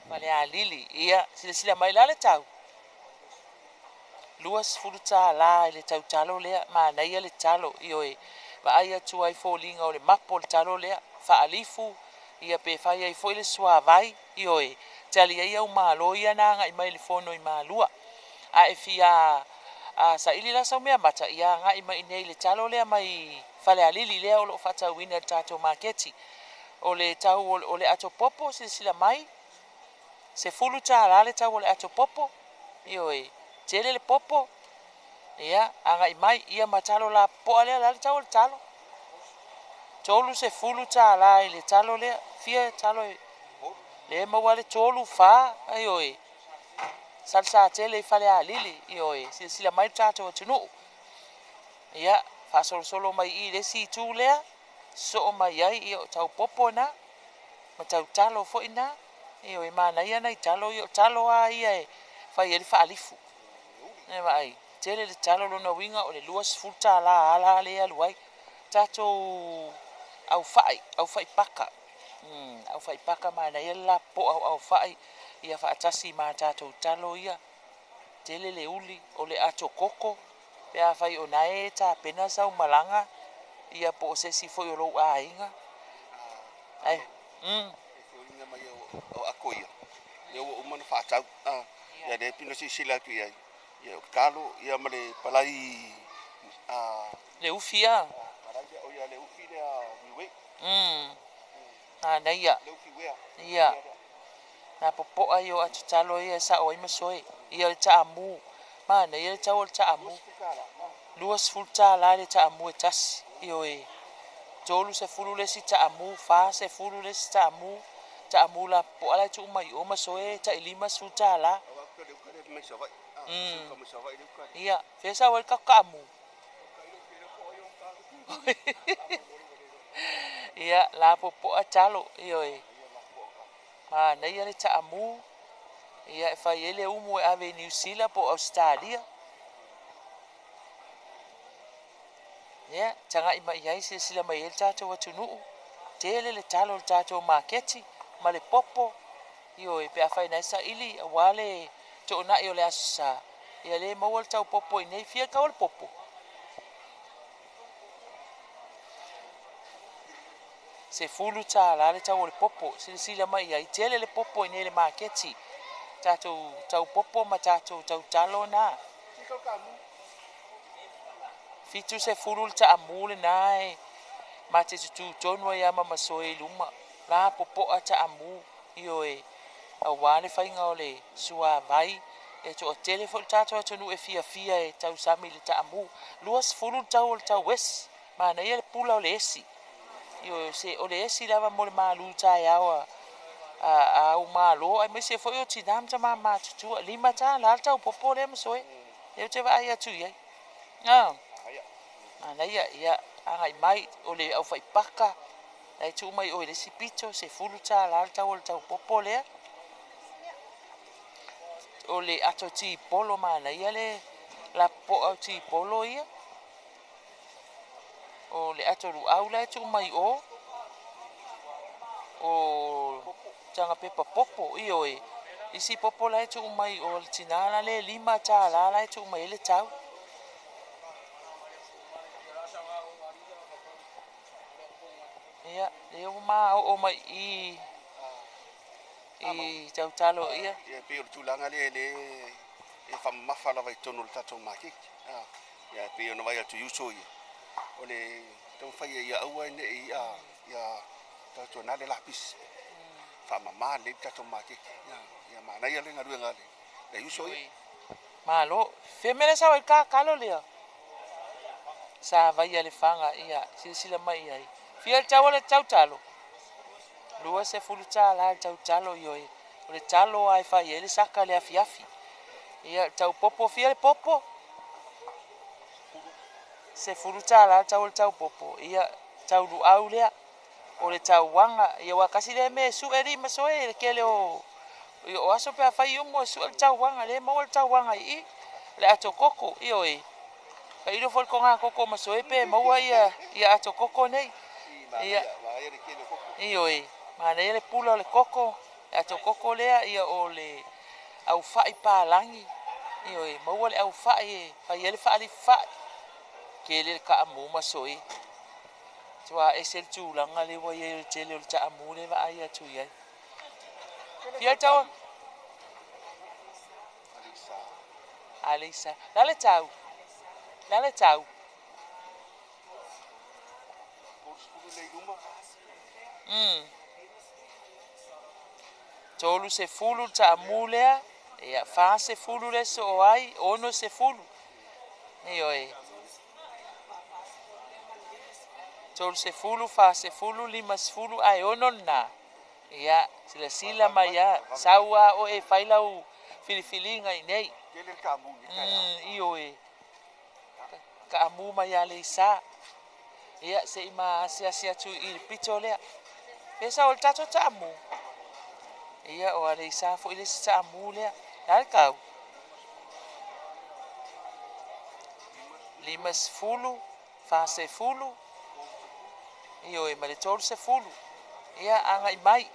Vale a lili ia sila mai la le tau. Luas fuluta la le tau talo lea ma na ia le talo ioe. Va ai atu ai folinga o le mapo le talo lea fa alifu ia pe fai ai foi le sua vai ioe tali ai au malo ia nanga I mai le fono I malua a e fia a sa ili la sa mea mata ia nga I mai nei le talo lea mai fale alili lea o lo fata wina le tato marketi o le tau o le ato popo sila mai se fulu ta le tau o le ato popo ioe tele le popo ia anga I mai ia matalo la po ale la le tau le talo tolu se fulu ta la le talo lea fia talo le mawale tolu fa aioe salsa tele fale a lili ioe sila mai tato tunu ia fa solo mai I le si tu lea so mai ai io tau popo na ma tau talo fo ina ioe mana ia nai talo io talo a ia fa ia fa alifu e vai tele le talo lo na winga o le luas futa la ala le aluai tato au fai paka au fai paka mana ia la po au fai ia fa atasi ma tatou talo ia tele le uli o le ato koko pe a fai ona e ta pena sau malanga ia po se si foi o lo ainga ai o akoia le o mana whaatau ia le pino si sila tu ia ia kalo ia male palai le ufia palai o ia le ufi le wiwe nei ia le ufi wea ia na popo ai o atu talo ia sa o ima soe ia le taamu ma nei le tau le taamu luas fulta la le taamu e tasi io e tolu se fulu le si taamu fa se fulu le si taamu taamu la po ala tu mai o ma soe ta ilima fulta la ia fesa o kakamu ia la popo a talo io e ma nei le taamu ia e fai ele umu e ave New Zealand po Australia ia tanga ima iai se sila mai el tato atunu tele le talo le tato marketi ma le popo io e pe fai nesa ili wale to na io le asa ia le mo wal tau popo i nei fia ka wal popo se fulu ta la le tau le popo se sila mai iai tele le popo i nei le marketi tato tau popo ma tato tau talo na fitu se fulu ta amule nai ma te tu tonu ia ma masoe luma la popo ata amu io e a wale fainga ole sua vai e to telefon tato atu nu e fia e tau sami le ta amu luas fulu tau wes ma na ia pula ole esi io se ole esi lava mo le malu ta ia a o malo ai me se foi o tinam tama ma tu lima ta la tau popo le masoe e te vai atu ia ana ia ai mai ole au fai paka ai tu mai o le sipito se fulu ta la tau popo le ole ato ti polo mana ia le la po au ti polo ia ole ato ru au la tu mai o tanga pepa popo io e isi popo la tu mai o tinana le lima ta la tu mai le tau ia le o ma o mai i tau talo ia pe o tulanga le e fa mafa la vai tonu tato maki ia pe o no vai atu yuso ia ole tau fai ia au ne ia tato na le lapis fa mama le tato maki ia mana ia le ngaru ngale le yuso ia malo femele sa vai ka kalo le sa vai ale fanga ia sila mai ai fiel tau talo lua se fulu la tau talo io e o le talo ai fai ele saka le afiafi ia tau popo fiel popo se fulu la tau popo ia tau lu au lea o le tau wanga ia wakasi le me su eri masoe le kele o aso pe fai umo su le tau wanga le mo le tau wanga i le ato koko io e kai do fol konga koko masoe pe mo ia ato koko nei ia io e ma le pula le koko ato koko lea ia o le au fai pa langi io e mo le au fai ele fai ke le ka amu masoi tua esel tu langa le wa ye tele le ta amu le va ai atu ye fia tau Alisa la le tau tolu se fulu ta amu lea ia fa se fulu le so ai ono se fulu io e tolu se fulu fa se fulu lima se fulu ai ono na ia sila mai ia saua o e failau filifilinga i nei io e ka amu mai ale sa ia se ima asia tu i pito lea pesa o tato ta amu ia o ale sa fo ile sa amu lea dal kau lima se fulu fa se fulu io e male tolu se fulu ia anga i mai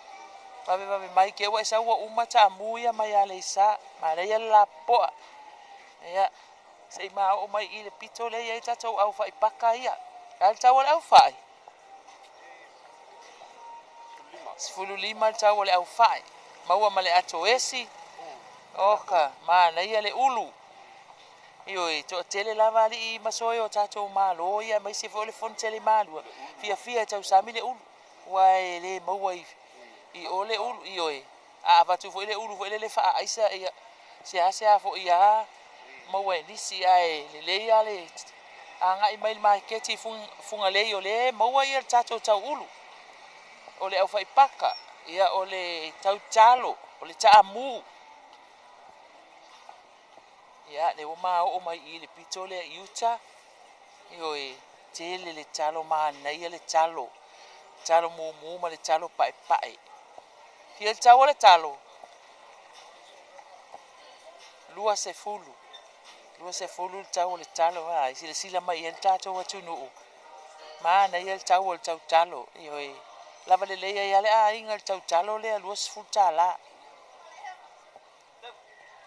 Vabe mai ke wa sa wa uma ta mu ia mai ale sa ma le la po ia sei ma o mai ile pito le ia ta tau au fai paka ia al tau au fai 15 tau o le au fai. Maua ma le ato esi. Oka, mana ia le ulu. Ioi, to tele lava li masoe o tatou malo ia mai se fo le fon tele malua. Fia tau sami le ulu. Wai le maua i o le ulu ioi. A vatu fo le ulu fo le fa aisa ia. Se fo ia maua nisi ai le ia le anga i mai marketi funga le o le maua ia tatou tau ulu. O le au fai paka ia o le tau talo o le taamu. Ia le uma o mai i le pito le iuta ioi tele le talo mana ia le talo mu ma le talo pai fia le tau le talo lua se fulu le tau le talo ai sila mai ia le tatou atunu mana ia le tau talo ioi lava le leia ia le inga le tau talo le lua se fulu tala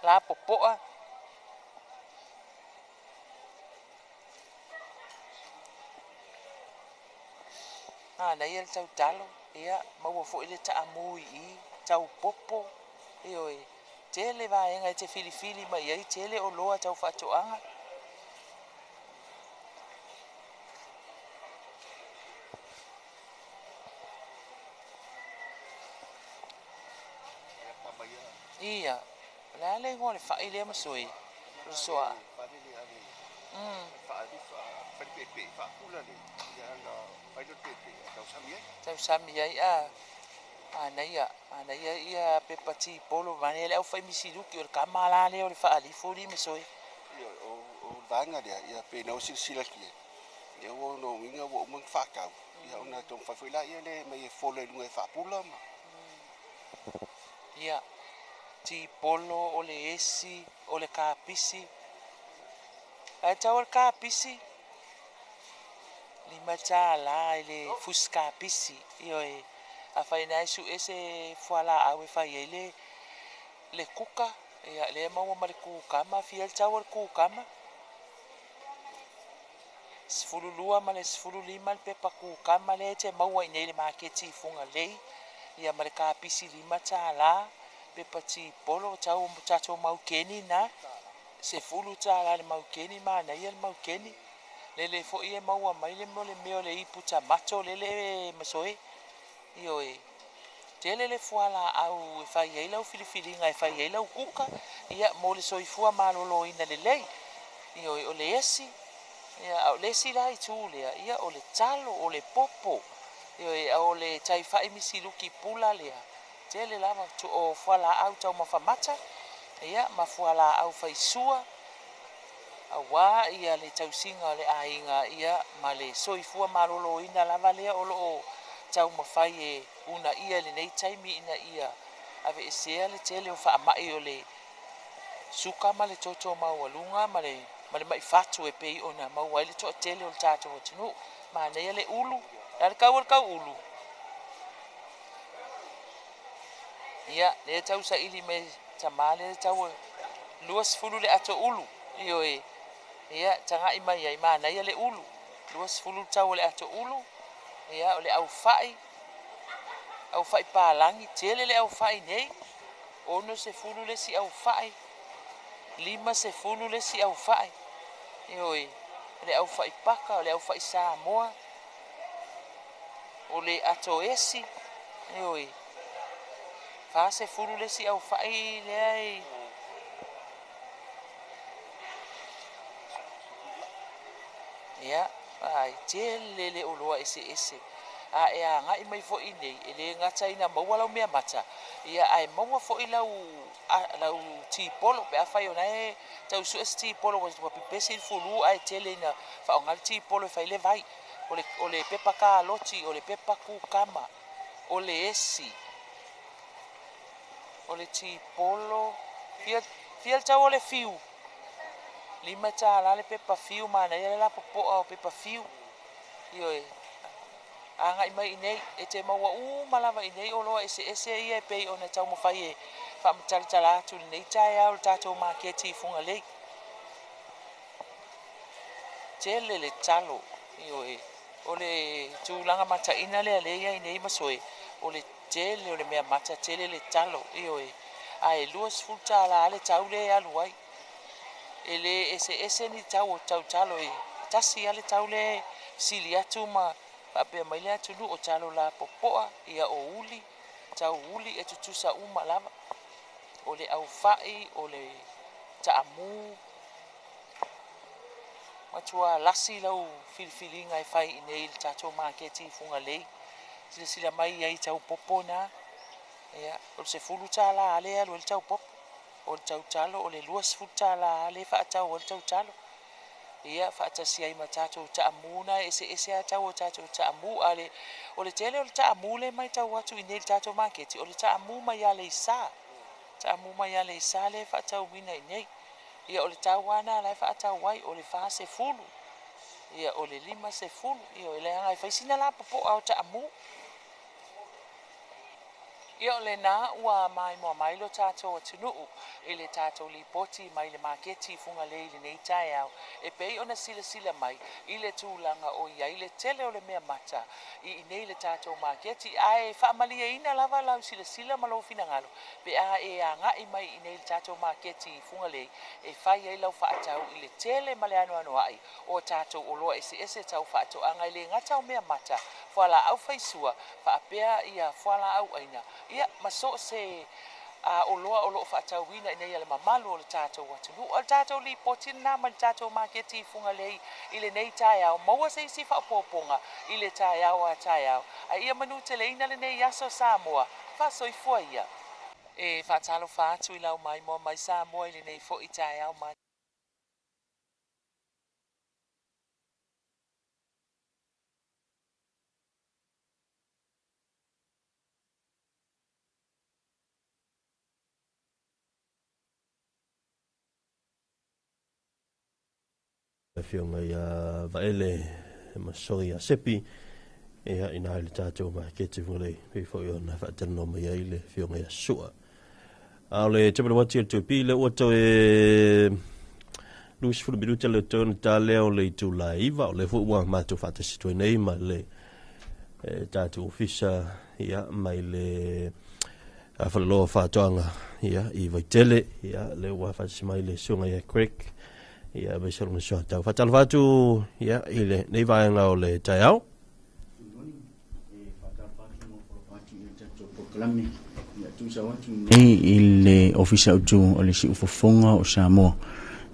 la popoa na ia le tau talo ia maua fo ile taamu i tau popo ioi tele vaenga te filifili mai ai tele o loa tau fatoanga ia la le ngole fa ile masoi soa tau sami ai ana ia pepati polo vane le au fai misiluki o le kamala le o le fa ali furi masoi o vanga dia ia pe no sila ki ia o no minga o mo fa ka ia ona ton fa foi la ia le me folo lu e fa pula ma ia ti polo o le esi o le kapisi ai tau kapisi lima tala ile fuska pisi ioi a fai nai su ese fuala au fai le kuka ia le mau ma le kukama fiel tau le kukama sfululua ma le sfululima le pepa kukama le te mau nei le marketi funga lei ia ma le kapisi lima tala pepa ti polo tau mau keni na se fulu tala le mau keni ma na ia le mau keni le fo ia mau mai le mo le meo le iputa macho le masoe ioi tele le fuala au fai ai lau filifili ngai fai ai lau kuka ia mo le soifua malolo ina le lei ioi o le esi ia o le esi lai tūlea ia o le talo o le popo ioi o le taifai misiluki pula lea tele lava tu o fuala au tau mafamata ia ma fuala au fai sua awa ia le tausinga le ainga ia ma le soifua malolo ina lava lea o loo tau mawhai una ia le nei taimi ina ia ave esea le tele o wha amai o le suka ma le toto maualunga ma le mai fatu e pei ona maua le to tele o tato o tinu ma nei le ulu le kau ulu ia le tau sa ili me tamale le tau luas fulu le ato ulu ioi ia tanga i mai ai ma nei le ulu luas fulu tau le ato ulu ia o le au fai palangi tele le au fai nei ono se fulu le si au fai lima se fulu le si au fai ioi le au fai paka o le au fai Samoa o le ato esi ioi fa se fulu le si au fai le ai ia ai tele le oloa ese a e a ngai mai fo i nei ele ngata ina maua lau mea mata ia ai maua fo i lau ti polo pe a fai ona e tau su es ti polo wa pipesi il fulu ai tele ina fa o ngal ti polo fai le vai o le pepa ka loti o le pepa kukama o le esi o le ti polo fiel tau o le fiu lima tala le pepa fiu mana ia le la popo o pepa fiu ioi anga i mai nei e te maua malava i nei o loa ese ia e pei ona tau mawhai e whaamataltala atu nei tae au tātou maketi funga lei tele le talo ioi o le tūlanga mata ina lea lea i nei masoe o le tele o le mea mata tele le talo io e ai luas futa la ale tau le alu ai ele ese ni tau talo e tasi ale tau le sili atu ma pe mai le atu o talo la popoa ia o uli tau uli e tutusa uma lava o le au fai o le taamu matua lasi lau filifilinga e fai i nei le tatou maketi funga lei sila mai ai tau popo na ia o se fulu tala ale alu le tau popo o le tau talo o le luas fulu tala ale fa tau o le tau talo ia fa tasi ai matatou taamu na ese a tau o tatou taamu ale o le tele o le taamu le mai tau atu i nei le tatou maketi o le taamu mai ale isa taamu mai ale isa le fa tau wina i nei ia o le tauana la fa tau wai o le fa se fulu ia o le lima se fulu ia o le anga fa sina la popo au taamu ia o le na ua mai mo mai lo tatou atunuu i le tatou lipoti mai le maketi funga le i le nei tae au e pei ona sila mai i le tūlanga o ia i le tele o le mea mata i nei le tatou maketi ae whaamalia ina lava lau sila ma lo finangalo pe a e a ngai mai i nei le tatou maketi funga le e whai ai lau whaatau i le tele ma le anu ai o tatou o loa ese tau whaatau anga i le ngata o mea mata whala au whaisua whaapea ia whala au aina ia maso se o loa o lo whaatau wina i nei ale mamalu o le tatou atunu o le tatou li potin na ma le tatou maketi funga lei i le nei tae au maua se isi whaapoponga i le tae au a tae au a ia manu te leina le nei aso Samoa whaso i fua ia e whaatalo whaatu i lau mai mo mai Samoa i le nei fo i tae au mai Fionga ia vaele masoi a sepi ia ina le tatou maketi funga pe fo yo na fatano mai ile fionga ia sua ale te wati le tupi le oto e Luis fu biruta le ton tale o le tu laiva o le fu wa ma tu fata situ nei ma le tatou ofisa ia mai le a fa lo fa tonga ia I vaitele ia le wa fa mai le sunga ia creek ia be solo no shota fa tal fatu ia ile nei vai nga o le taiao ile ofisa utu o le si ufofonga o Samoa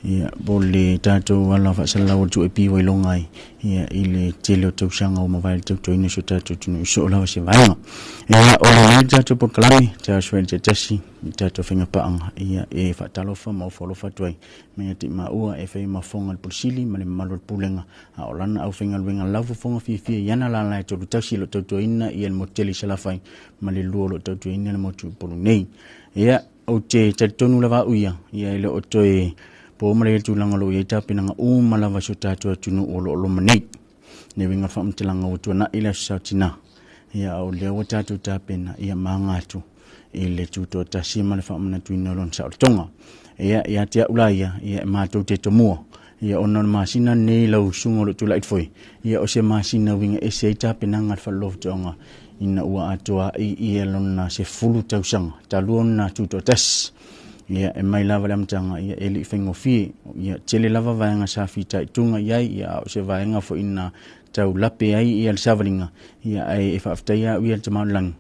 ia bole tatou ala fa sala o tu e pi wailongai ia ile tele o tau sanga o mawai tau ina so tatou tunu so la se vai ia o le tatou pokalami tatou swente tasi tatou finga paanga ia e fa talofa mo folo fatoi me ti ma ua e fe ma fonga le polsili ma le malo pulenga a olana au finga luenga lafu fonga fi yana la la to tasi lo tatou ina ia mo tele sala fai ma le luo lo tatou ina le mo tu polu nei ia o te tonu lava uia ia ile o toe po mare tu langa lo yeta pinanga o malava so tatou tunu o lo manei ne winga fa mtelanga o tuna ila sautina ia o le o tatou tapena ia mangatu ile tuto tasima le fa mna tuina lon sa tonga ia tia ulaia ia ma to te tomo ia ona masina nei lo sungo lo tula itfoi ia o se masina winga e se tapena ngat fa lo tonga ina ua atoa ia lona se fulu tausanga taluona tuto tas ia e mai lava le amtanga ia eli fengo fi ia tele lava vaenga sa fita itunga ia o se vaenga fo ina tau lape ai ia le savalinga ia e faaftaia ia te maulang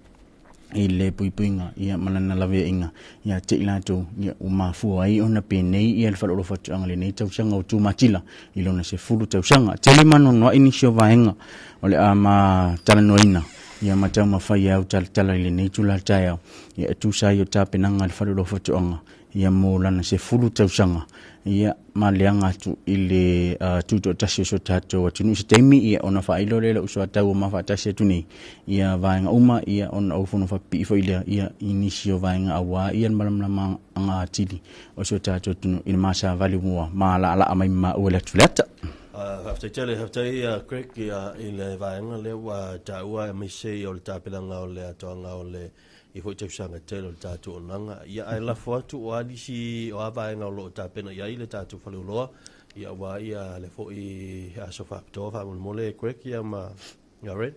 ile puipuinga ia malana lave inga ia te ilato ia umafu ai ona penei ia le falolo fatu anga le nei tau sanga o tu matila ilona se fulu tau sanga tele mano no ini sio vaenga ole ama talanoina ia matau mafai au tala le nei tula taya ia tu sa yo tapenanga le falolo fatu anga ia mo lana se fulu tau sanga ia maleanga tu ile tuto tasio so tato tunu stemi ia ona fa ilo le uso tau ma fa tasio tuni ia vaenga uma ia ona ofono fa pi fo ia inisio vaenga awa ia malamlama anga atili o so tato tunu in masa vali mua mala ala mai ma wala tulata haftai crack ia ile vaenga le wa taua mai se o le tapelanga o le atonga o le I hoi tau sanga telo le tātou o nanga. Ia ai la foatu o adisi o awaenga o lo tāpena ia i le tātou whaleuloa. Ia wa ia le fo I aso whapitoa whamon mole kwek ia ma ia red.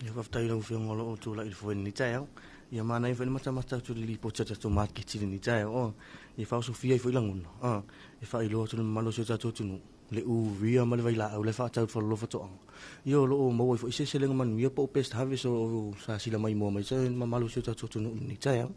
Ia whaftai lau whia ngolo o tūla i fwoi ni tai au. Ia mana i whai mata tu li po tata tu market ni tai au. Ia whao Sofia i fwoi languno. Ia whai loa tu malo se tatu tunu. Le uvia ma le vai la au le whaatau whalofa toanga. Ia o loo maua i fwoi se lenga manu. Ia po best harvest o sa sila mai mua mai. Sa malo se tatu tunu ni tai au.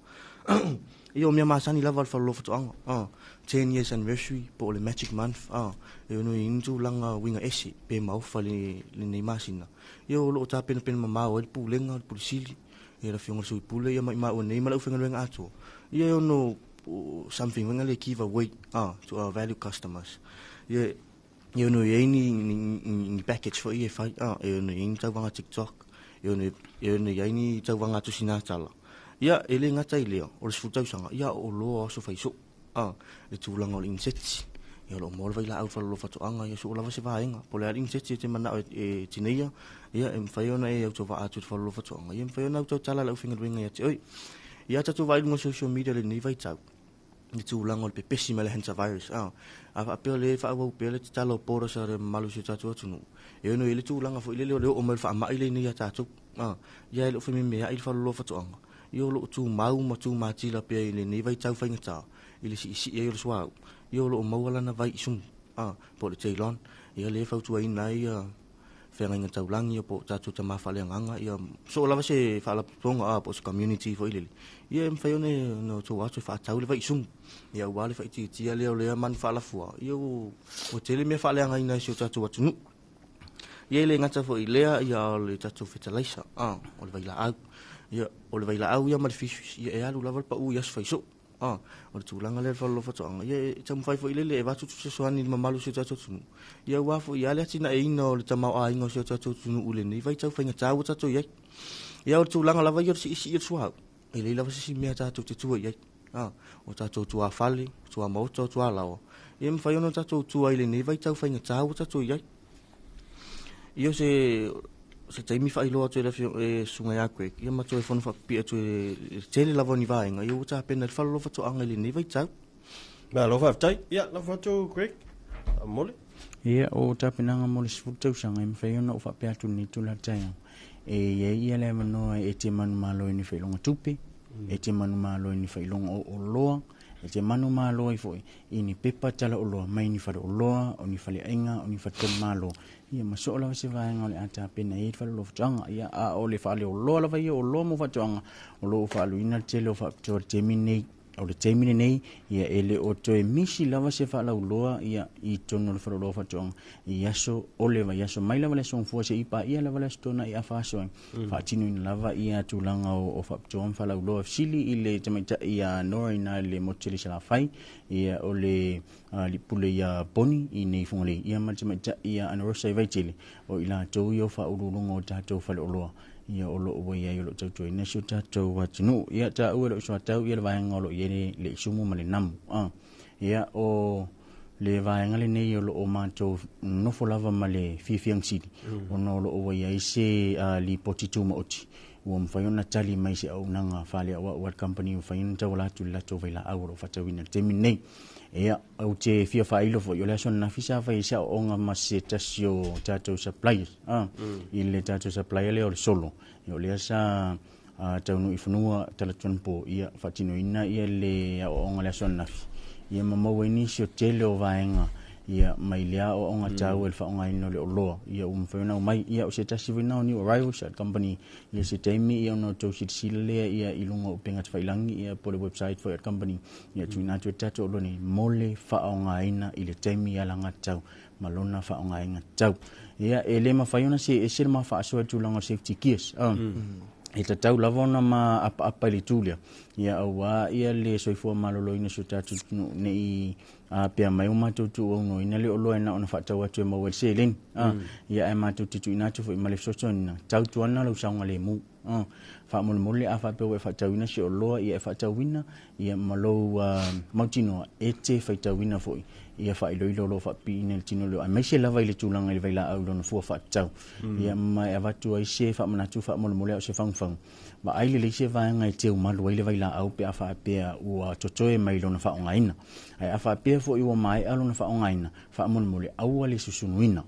Ia o mea masani lava al whalofa toanga. 10 years anniversary po le magic month. Ia no inju langa winga esi. Pe maufa le nei masina. Ia o loo ta pena mamao e pulenga le pulisili. Ia la fionga sui pule ia mai mau nei malau fenga lenga atu. Ia o no something wenga le give away to our value customers. Ia no ni package for ia fai. Ia no ni tau wanga TikTok. Ia no ni tau wanga tu sinatala. Ia ele ngata ileo o le sfutau sanga. Ia o loa so fai so. Le tūlanga o le inseti. Ia lo mo vai la au fa lo fa to anga ia so la va se vaenga po le inseti te mana e tineia ia em fai ona e auto va atu fa lo fa to anga ia em fai ona auto tala la finga winga ia te oi ia tatu vai ngo social media le ni vai tau ni tūlanga o le pepesi ma le hensa virus a pe le fa au pe le talo poro sa le malu se tatu tunu ia no ile tūlanga fo ile le o mo fa ma ile ni ia tatu ia le fami me ia fa lo fa to anga ia lo tu mau ma tu ma tila pe ile ni vai tau fa ngata ile si ia le swau ia lo mawala na vai sum po le Ceylon ia le fau tuai nai whenga inga taulangi po tatu ta mawhale anganga ia so lava se whala ponga po se community fo ilili ia mwhai one no tō atu whaatau le vai sum ia wale whai tia leo lea man whala fua ia o tele mea whale anga ina si o tatu atu nu ia le ngata fo i lea ia o le tatu fertilizer o le vai la au ia o le vai la au ia ma le fish ia e alu lava pa u ias whai so o le tūlanga le whalo whatoanga. Ia tamu whai fo i lele e watu se soani ni mamalu se tatu tunu. Ia wafo i ale atina e ina o le tamau a ingo se tatu tunu ule ni. Vai tau whainga tāu tatu iai. Ia o le tūlanga lava i o si isi i suhau. I le lava si mea tatu te tua iai. O tatu tua whale, tua mauta, tua lao. Ia mwhai ono tatu tua ile ni. Vai tau whainga tāu tatu iai. Ia se taimi whai loa tu e lafio e sunga ya koe. Ia mato e whanu whakapia tu e tele lava ni vaenga. Ia uta pena le whalo lofa tu anga ili ni vai tau. Mea lofa aftai. Ia lofa tu Greg. Mole. Ia o ta pena nga mole sifutau sanga. Ima whai ona ufa pia tu ni tula taiang. Ia le manoa e te manu malo ni whailonga tupe. E te manu malo ni whailonga o loa. E te manu malo i foi. I ni pepa tala o loa. Mai ni whare o loa. O ni whale ainga. O ni whate malo. Ia maso la se vaenga o le ata pena e fa lo fanga ia a o le fa le o lo la vai o lo mo fa tanga o lo fa lu ina tele o fa to terminate o le terminate nei ia ele o to e misi lava se fa la loa ia I tono le fa lo fa tanga ia so o le vai so mai lava le son fo se ipa ia lava le stona ia fa so fa tinu in lava ia tulanga o fa to fa la loa sili ile te mai ia no ina le mo tele se la fai ia o le li pule ia boni I nei fungole ia ma te mai ia ana rosa vai tele o ila to yo fa urulunga o tatou fa loa ia o lo o ia lo tau ina so tatou watinu ia ta o lo so tau ia vai ngolo ia le sumu male nam ia o le vai ngale nei o lo o matou no fo lava male fifiang city o no lo o ia se li potitu mo oti o mfaiona tali mai se au nanga fale wa company o fain tau la tu la to vai la au lo fa tau ina terminate ia au te fia failo fo yo le son na fisa fa isa o nga maseta sio tato suppliers ile tato supplier le o solo yo le sa tau no ifunua tala tonpo ia fatino ina ia le o nga le son na ia mama weni sio tele o vaenga ia mai lea o nga tau el fa nga ino le lo ia umfona mai ia o se tasivina ni o rival shot company ia se temi ia no to sit sile ia ilunga upenga tfailangi ia po le website for your company ia tuina tu tato lo ni mole fa nga ina ile temi ia langa tau malona fa nga ina tau ia ele ma faiona se esel ma fa so tu langa safety gears e tau lavona ma apa le tulia ia awa ia le soifua malolo ina so tatu nei pia mai uma tu no ina le olo ina ona fa tau atu ma wel selen ia e ma tu ina tu fo ma le sosona tau tu ana lo sanga le mu fa mo le a fa pe we fa tau ina si olo ia fa tau wina ia malo mautino e te fa tau wina fo ia fa ilo lo fa pina le tino lo mai se lava ile tulanga ile vaila au no fu fa tau ia mai avatu ai se fa mana tu fa mo le o se fang ma ai le se va ngai te uma lo ile vaila au pe fa pe u totoe mai lo na fa ngaina ai fa pe fo i o mai alo na fa ngaina fa mo le au le susunuina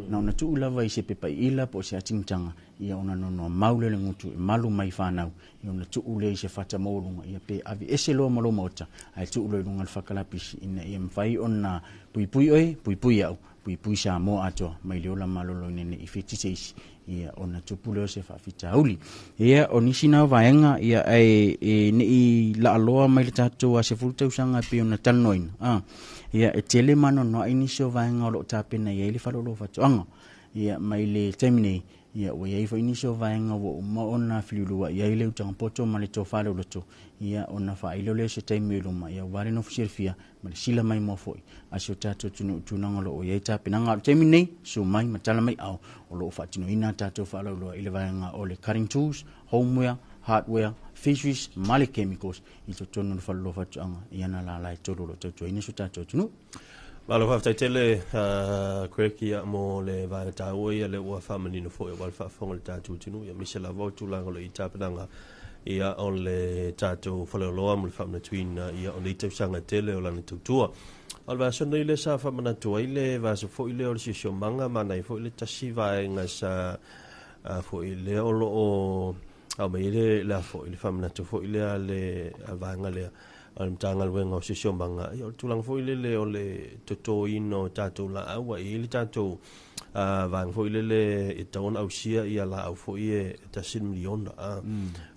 na ona tu lava I se pepa ila po se atingtanga ia ona no maule le ngutu malu mai fanau ia ona tu le se fata molunga ia pe avi eselo malo mota ai tu le lunga fakalapisi ina ia mfai ona pui oi au pui Samoa ato mai le ola malolo nene I 56 ia ona tupule o se whawhitauli. Ia o nisina vaenga ia ne I la aloa mai le tatou a se fulutausanga pe ona talnoina. Ia e tele mano no inisio vaenga o lo tapena ia ili whalolo whatuanga. Ia mai le taimine ia o iai fo inisio vaenga o maona whilulua ia ile utanga poto ma le tō whale loto. Ia ona whailole se taimi luma ia wale no fusirfia ma le sila mai mo foi. Asio tatou tunanga lo o iai tapena ngā taimine so mai matala mai au o lo whatino ina tatou whalauloa ile vaenga o le cutting tools, homeware, hardware, fisheries, male chemicals I to tono le whalolo whatuanga I ana la lai tōrolo tautua ina so tatou tunu. Malo whaftai tele kurekia mo le vaenga tāua ia le ua whamanino fo ia wale whafonga le tatou tunu ia misela vautu langa lo I tāpenanga ia o le tatou whalauloa mo le whamana tuina ia o le tausanga tele o lana tautua. Al vaso nei le sa whamana tua I le vaso fo I le o le sisio manga mana I fo I le tasi vaenga sa fo I le o lo o au mai le fo I le whamana tua fo I le vaenga le al mtanga luenga o sisio manga I o tulang fo I le o le toto ino tatou la aua I le tatou vaenga fo I le e taona au sia I la au fo I e tasin miliona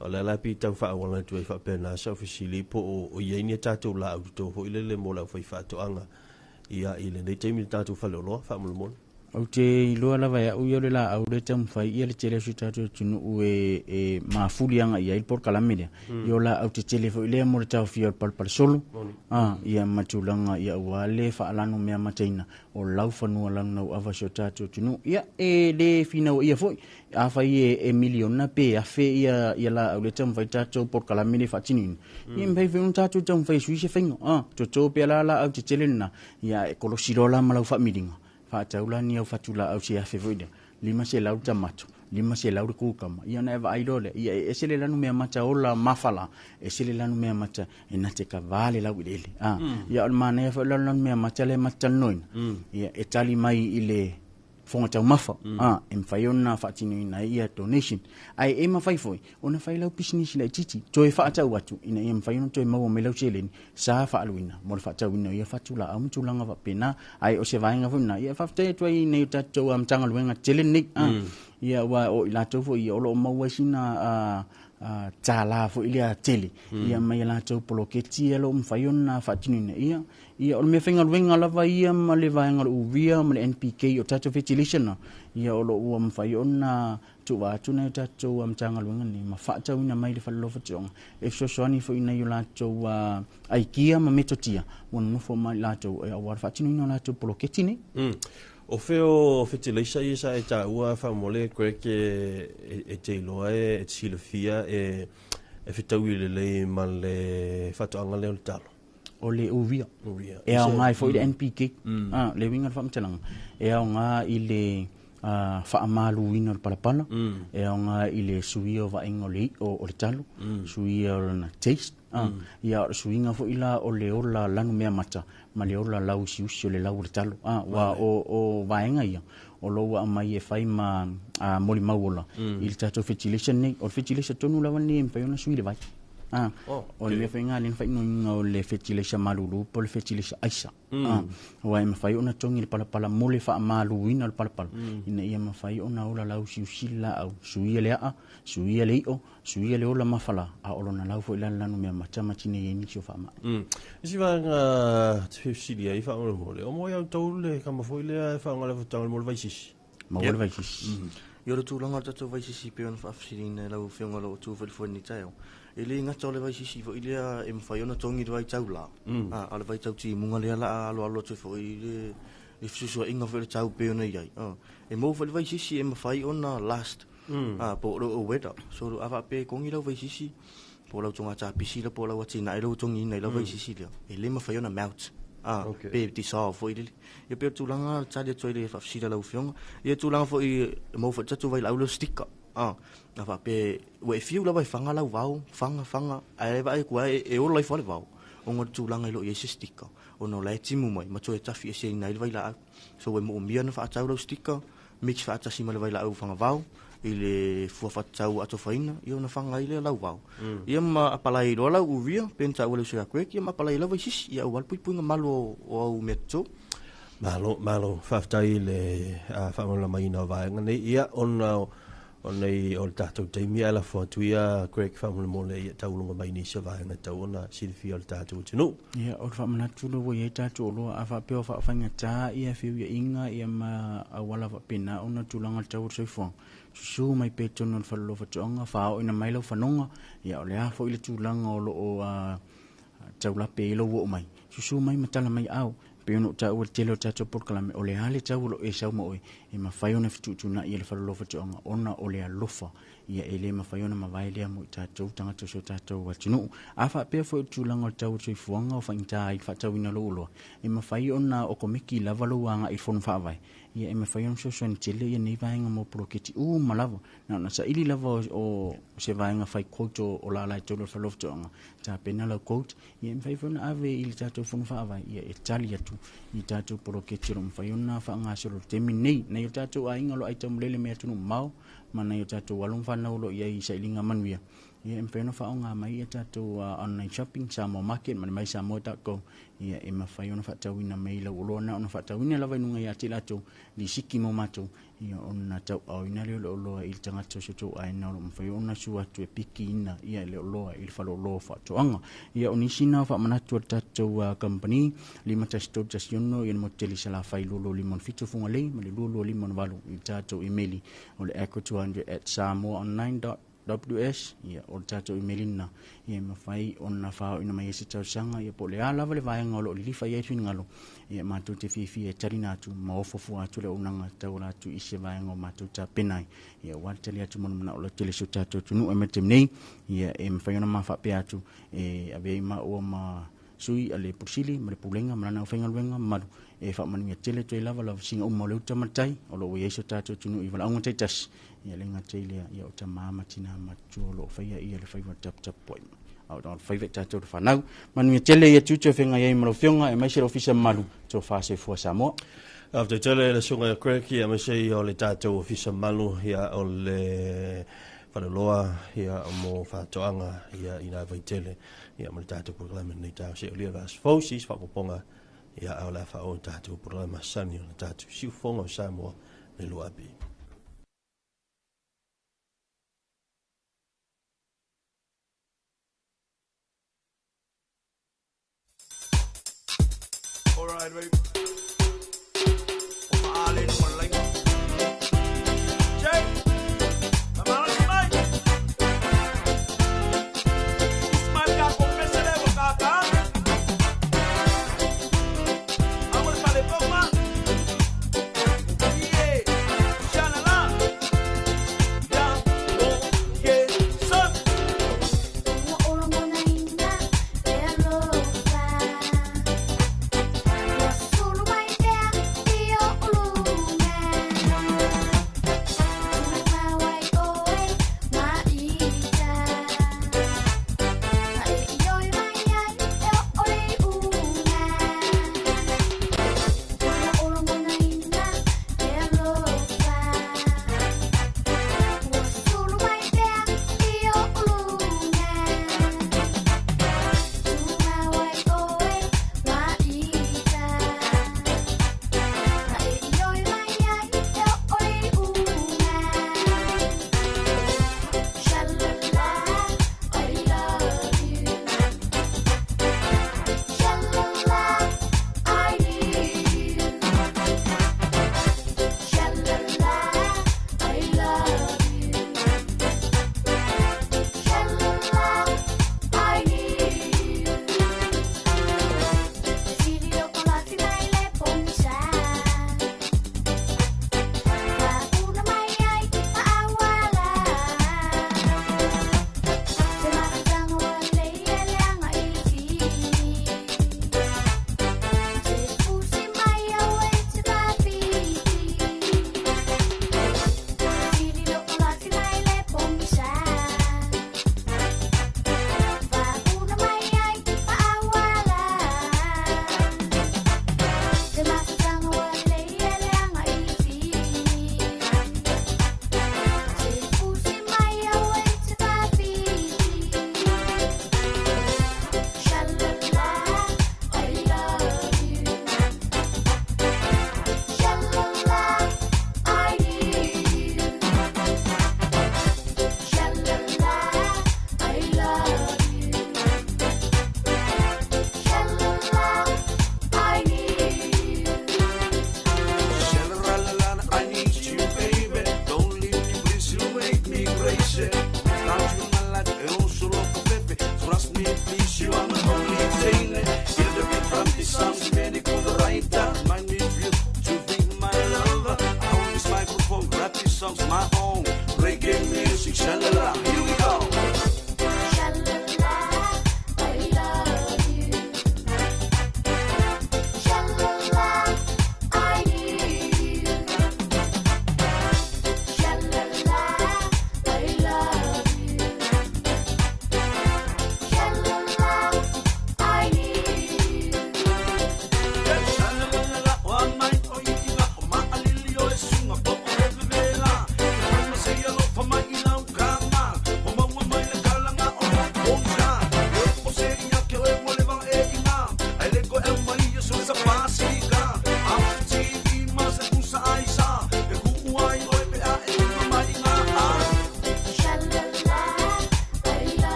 o le lapi tau wha awala tu e wha pena sa ofisili po o ieni tatou la au to fo I le mo la fai whatoanga ia I le nei teimi tatou wha leoloa wha mulumona. Au te iloa lava ia ui ole la au le tamu whai ia le tele su tatou tunu ue maafulianga ia il por kalamere. Ia la au te tele fo ilea mo le tau fia palpal solo. Ia matulanga ia wale whaalano mea mataina o lau whanua lana u awa sio tatou tunu. Ia le fina o ia foi. A whai miliona pe a fe ia la au le tamu whai tatou por kalamere whatinini. Ia mwhai whi un tatou tamu whai suise whainga. Toto pe la au te tele na ia e kolosirola malau whamiringa. Taula ni au fatula au se afe voida lima se lau tamato lima se lau kukama ia na eva aidole ia esele lanu mea mata ola mafala esele lanu mea mata enate ka vale lau ile ia mana ia fa lanu mea mata le mata noin ia etali mai ile fonga tau mafa emfaiona fatino ina ia donation ai e mafai foi ona fai lau business la titi toi fa tau watu ina ia mfaiona toi mau me lau seleni sa fa aluina mo fa tau ina ia fatula am tulanga va pena ai o se vainga fona ia fa tai toi nei tatou am tanga luenga seleni ia wa o ila tau foi o lo mau wasina tala fo ilia tele ia mai la tau poloketi elo mfaiona fatino ina ia o me fenga wenga lava ia ma le vaenga o via ma le NPK o tatou fertilization ia o lo ua mfaiona tu wa tu na tatou am tanga wenga ni ma fa tau ina mai le fallo fatong e so soani fo ina yo la tau aikia ma metotia won no fo mai la tau e wa fatino ina la tau poloketi ni o feo fertilizer isa e ta ua fa mole kweke e te loa e silofia e fitau le mal le fatoanga le talo o le uvia e au ngai fo ile NPK le winga fa mtelang e au nga ile fa amalu ina palapala e au nga ile suio va ingoli o le talo suio na taste ia suinga fo ila o le ola lanu mea mata ma le ola lau siusi o le lau le talo wa o vaenga ia o lo wa mai e fai ma moli mauola il tatou fertilization nei o fertilization tonu la wani e mpaiona suile vai o le whainga len whai noinga o le fertilization malulu po le fertilization aisa wa e mawhai ona tongi le palapala mole wha malu ina le palapala ina ia mawhai ona ola lau siusila au suia le a suia le io suia le ola mawhala a olo na lau fo ilan lanu mea matamatine e nisio wha mai isi wanga te silia I wha ngole mole o mo iau tau le kama fo ile wha ngole wha mole vaisisi mole vaisisi Yo tu langa tatou vaisisi pe ona whaafsirina lau whionga lo tu whalifoni tau. Ele ngata o le vaisisi fo ilea e mwhai ona tongi vai tau la. A le vai tau ti munga lea la alo alo te fo ile e fsusua inga fo le tau pe ona iai. E mou whali vaisisi e mwhai ona last. Po lo o weda. So awa pe kongi lau vaisisi. Po lau tonga ta pisi la po lau atina e lau tongi ina lau vaisisi lea. E le mwhai ona melt. Pe dissolve fo ile. Ia pe tu langa tade toi le whaafsira lau whionga. Ia tu langa fo i mou wha tatu vai lau lo stika. Na fa pe we fiu la vai fanga lau vau fanga ai vai kua e o lai fole vau o ngot tūlanga ilo i stika o no lai timu mai ma toe tafi e se ina i vai la so e mo mia na fa tau stika mix fa tasi ma le vai la au fanga vau i le fua fa tau ato faina i ona fanga i le lau vau ia ma apalai lo lau uvia penta o le so yakwe ia ma apalai lau sis ia wal pui punga malo o au meto malo faftai le fa mo la mai na vai ngani ia ona nei o tatou taimi ala foatuia Greg whamule i taulunga mai ni se vaenga tauna sirifi o tatou tunu. Ia, o whamanatu lo i tatou loa a whapeo whawhanga tā ia whiu ia inga ia ma awala whapena o na tūlanga tau soifong. Susu mai pe tono na whalolo whatuanga whao ina mailo whanonga ia o le hafo i le tūlanga o lo o taulape i lo wo mai. Susu mai matala mai au. Pe ono ta o tele o tatou porkalame o le hale tau lo e sau mo e mawhaiona fitutuna i le whalolo whatuanga ona o le alofa ia e le mawhaiona mawailia mo i tatou tangata so tatou watunu. A whapea fo i tūlanga o tau soifuanga o whainta i whatau ina lo uloa. E mawhai ona o komiki lava lo wanga i whonu whaavai. Ia e mawhaiona so so ni tele ia nei vaenga mo proketi malava. Na sa ili lava o se vaenga whai quote o la lai tau lo whalolo whatuanga. Ta pena lau quote ia e mawhaiona ave i le tatou whonu whaavai ia e tali atu i tatou proketi ro mawhaiona whaangasoro temi nei na i tatou a inga lo ai taumulele mea tunu mau mana i tatou walong whanau lo ia i sailinga manuia. Ia empena whaonga mai i tatou online shopping Samoa market mana mai Samoa.com ia e mawhaiona whatauina mai lau uloana ona whatauina lawa inunga i ati latou li siki mo matou ia ona tau au ina leo leo loa i tangata so tau aina o mawhaiona sua tu e piki ina ia leo loa i whalo loa whatoanga. Ia onisina whamanatu o tatou company lima tastou tasiono ia mo teli sala whai lolo limon fito funga lei ma le lolo limon walu i tatou emaili o le echo 200@samoaonline.ws ia o tatou emailina ia mawhai ona whao ina mai esi tau sanga ia po le alawa le vaenga o lo lifa ia tuin ngalo ia mātou te whiwhi e tarina atu ma ofofu atu le unanga tau atu isi vaenga o mātou ta penai ia watali atu mona o le tele so tatou tunu e metem nei ia e mawhai ona mawhapea atu e avei ma ua ma sui ale pusili ma le pulenga ma lana o whainga luenga maru e whamaninga tele toi lava la singa uma o le utamatai o lo uieiso tatou tunu i wala aunga teitas ia lenga teilea ia o ta mama tina matu o lo whaia ia le whaiwa tap tap poi au da whaiwa tatou le whanau maninga tele ia tutu e whenga iei maro whionga e maisera ofisa maru to whase fua Samoa. After tele le sunga ya kreki ia maisei o le tatou ofisa malu ia o le whanaloa ia mo whatoanga ia ina vaitele ia mo le tatou programa nei tau se o lia vas fausis whakoponga ia au la whao tatou programa sani o le tatou siufonga o Samoa le luapi. All right, baby. I'm all in one like Jay. I'm all in my. This man got confessed level, kaka. I'm gonna call it Pogba. Yeah, Shanala. Yeah, okay, son. Solo vai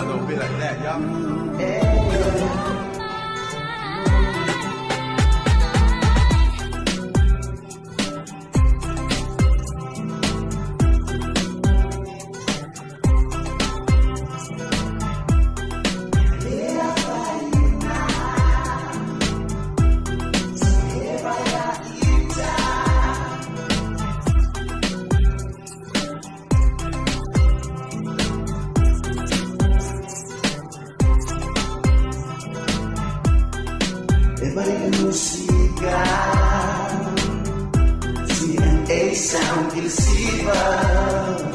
Don't be like that, y'all. Sound receiver.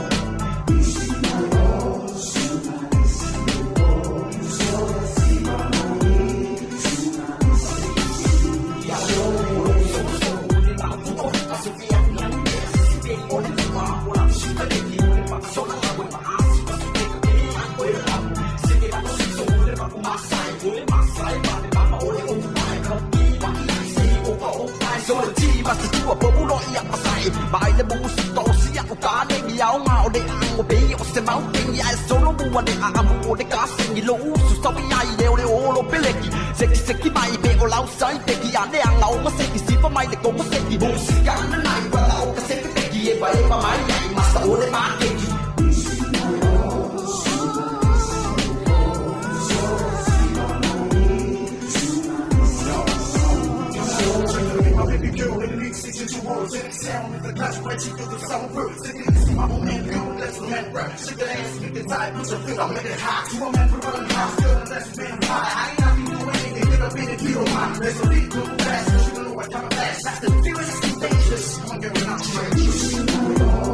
Bài lên bù sự tổ sĩ ạ cá để đi áo ngạo để ăn một bì ở xe máu kinh ai số nó bùa để ăn mua để cá sinh đi lũ sự sau bị ai đều để ô lô bê lệ sẽ khi mày bê ô lao say bê kỳ ăn để ăn lẩu mà sẽ kỳ xí vào mày để cũng có sẽ kỳ bù sự cá nó này và lẩu cái sẽ bê kỳ vậy mà mày nhảy mà sao để bán kỳ sound with the clash, right? You feel the sound first. My own man, girl, let's remember. Shake the ass, make the time, put your foot on, make it hot. You a man for running house, girl, let's man high. I ain't not be doing anything, get up in it, you don't mind. There's a big group fast, but you don't know what time of fast. That's the feeling, it's contagious. I'm giving out straight.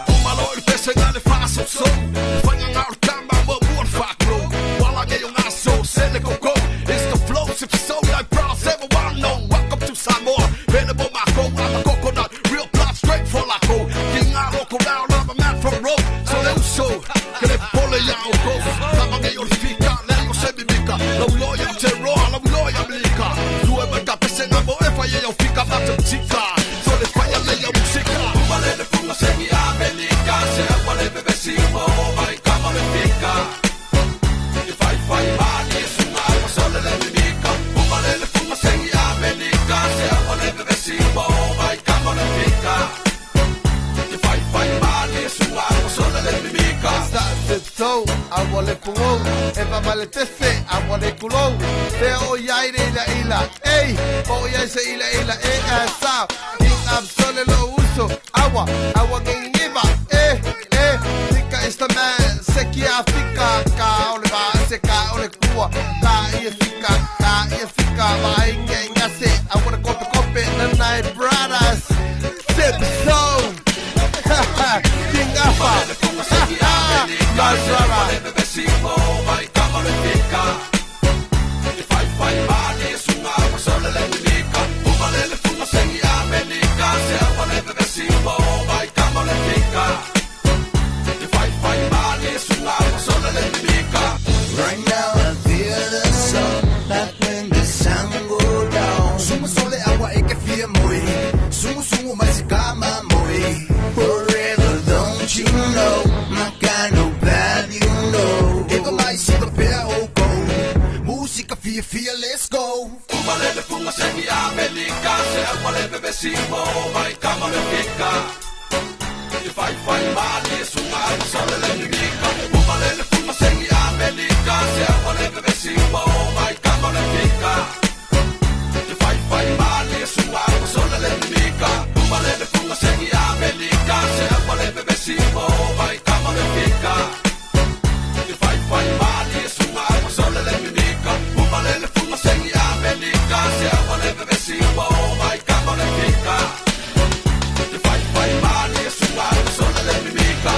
Umalo il pese ngale fa so, fanya ngar kamba mo buon fakro, wala ge yung as le tese awa le kulou te o yai re ila ei o yai se ila sa king absole lo uso awa ngingiba tika is the man seki afika ka ole ba se ka ole kua ka ia fika ma inga se I wanna go to cope the night brothers sip so king afa Mazara Right now I feel the sun, like when the sun go down. Sumo sole agua e que fia moi, sumo mas calma moi. Forever, don't you know, my kind of value, no. Ego mais se do pé ou go, música fia, let's go. Umalele funga sengi Amerika, se agua le bebe simo, vai kama le fika. Fai mali, sunga sole le mimika. Umalele funga sengi Amerika, se agua le bebe simo, vai kama le fika. Fai mali, sunga sole le mimika. Umalele funga sengi Amerika, se agua le bebe simo, vai kama le fika. Fai mali, sunga sole le mimika. Umalele funga sengi Amerika, se agua le bebe simo, vai kama le fika. Fai mali, sunga sole le mimika.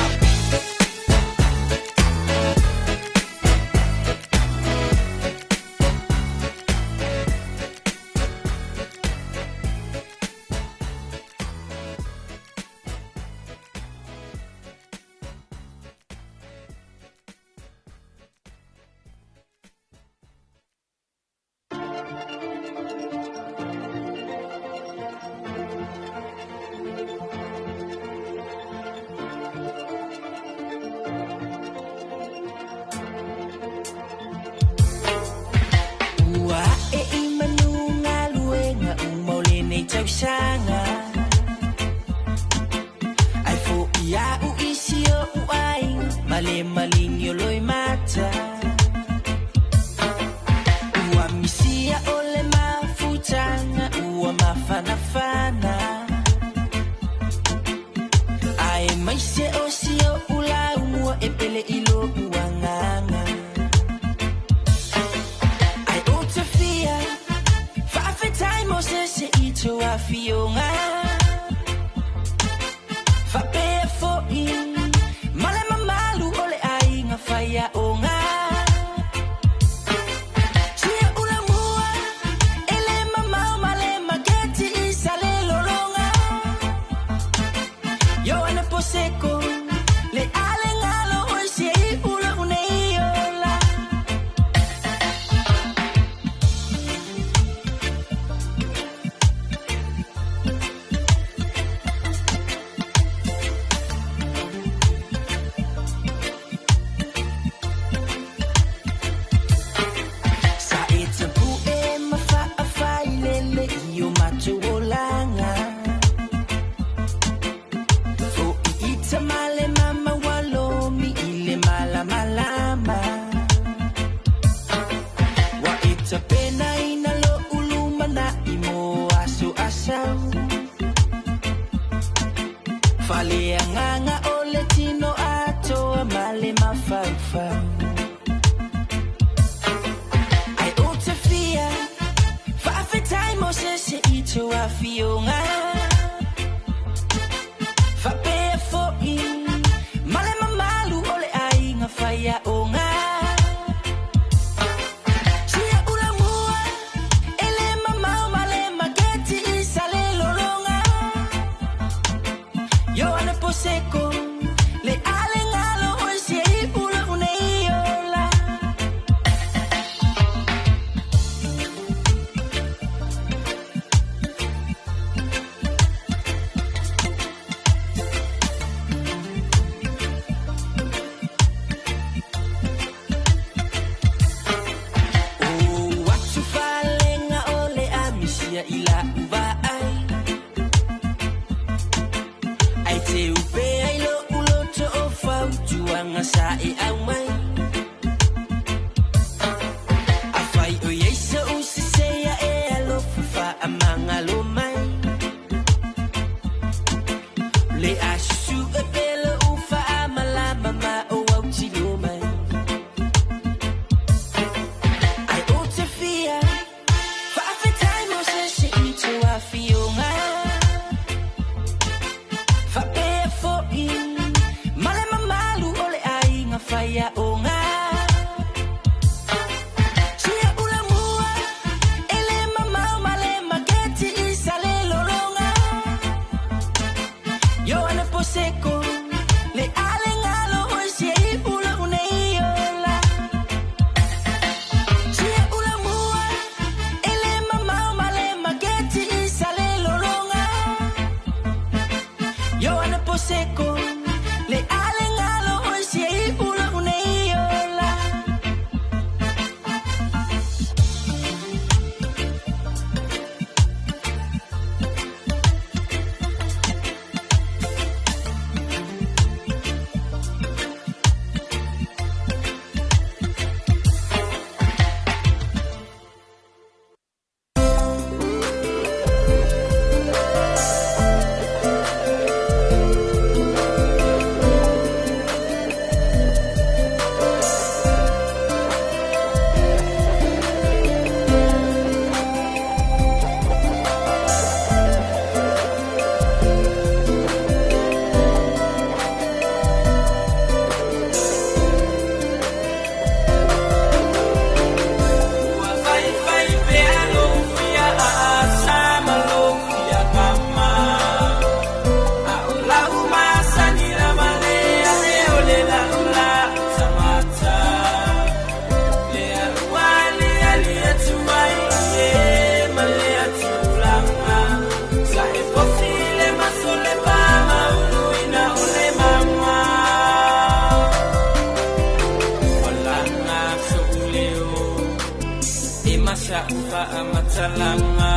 ufa amatalanga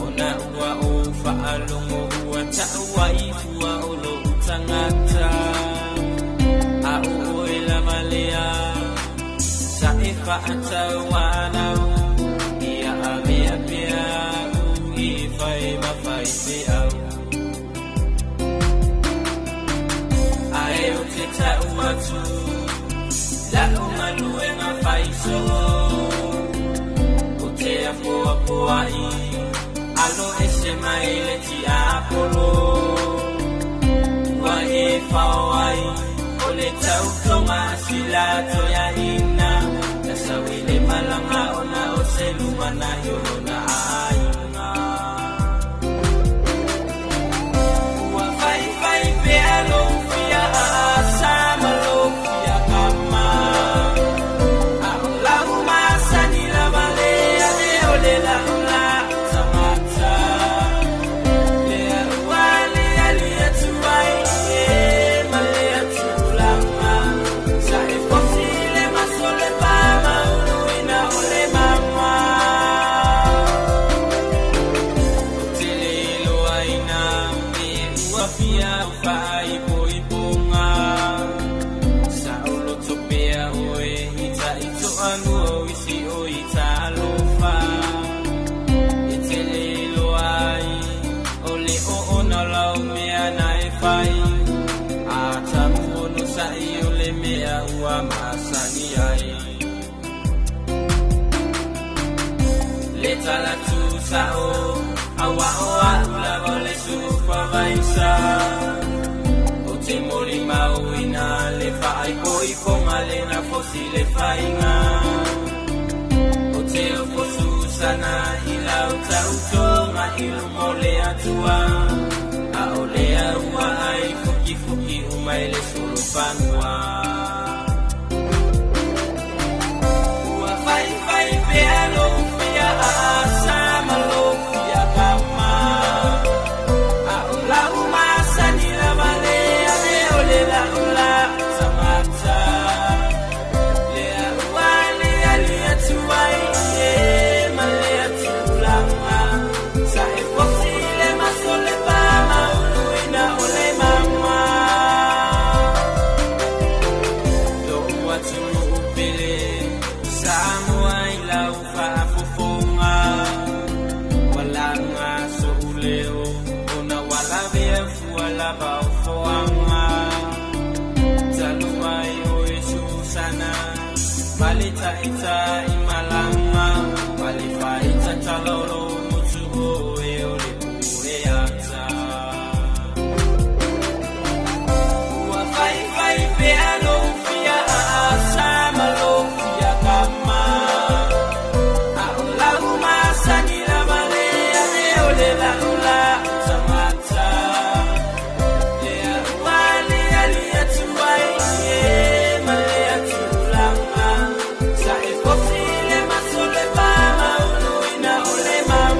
ona ua ufa alongo ua taua ifua olo utangata a uela malea sa efa atawana ia avea pia ifa ema fai au ae uteta uatu la umalue ngafaiso utea poa poai alo ese maile ti apolo wa e fawai ole tau tonga silato ya ina na sawile malanga ona oselu mana yona aina wa fai fai pe alo fia sama lo fia kama ala masani la vale ole la Letala tu sao awa oa ula vole supervisor o te mori mauina le fai koi ponga le na fosi le fainga o te ofosu sana ila utautonga ilu mole atua a olea ua ai fuki fuki umaile sulu panua ua fai fai pealo sama lo ya kama aula umasani la vale ame ole la ula samata le wale ali atuai e male atulanga sa e fosile masole pa mauluina ole mama lo watu upele Samoa ila ufa Malita ita imalanga Malifa ita talolo Mutuo ole pure ata Ua fai fai peano Fia sama lo fia kama Aula umasani la malea Me ole la ula Samata Lea wale alia tuwai Malea tulanga Sa e fosile masole pa mauluina ole mama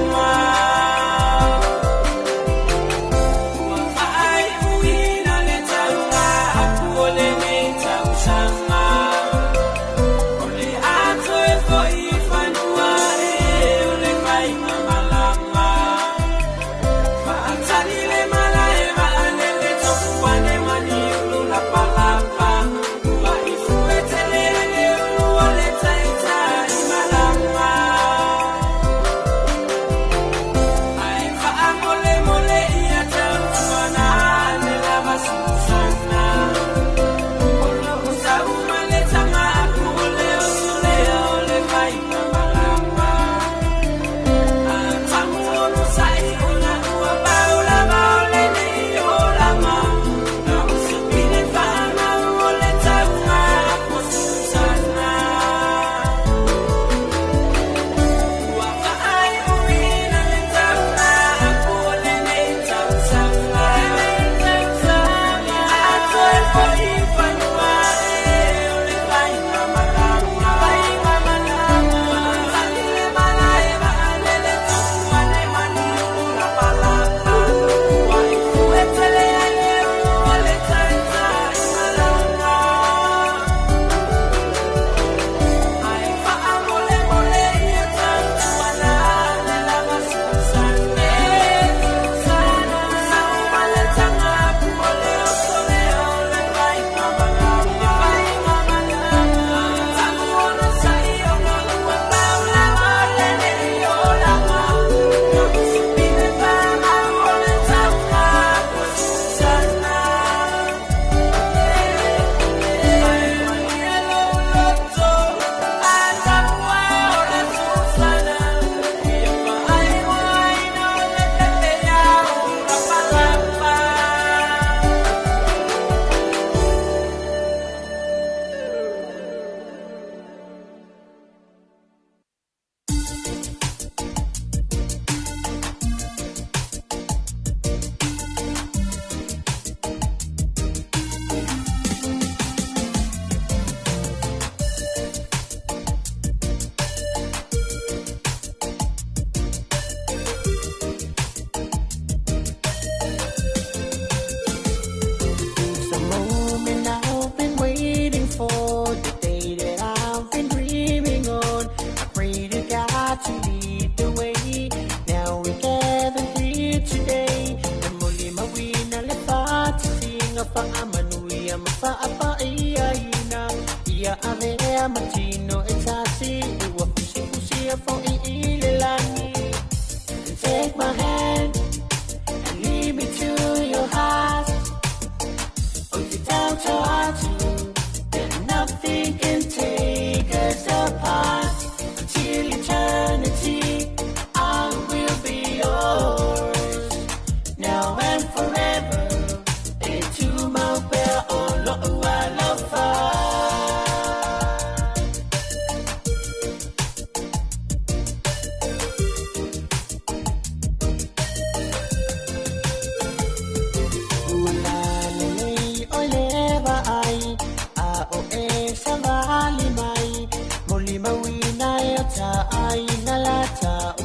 lata aina lata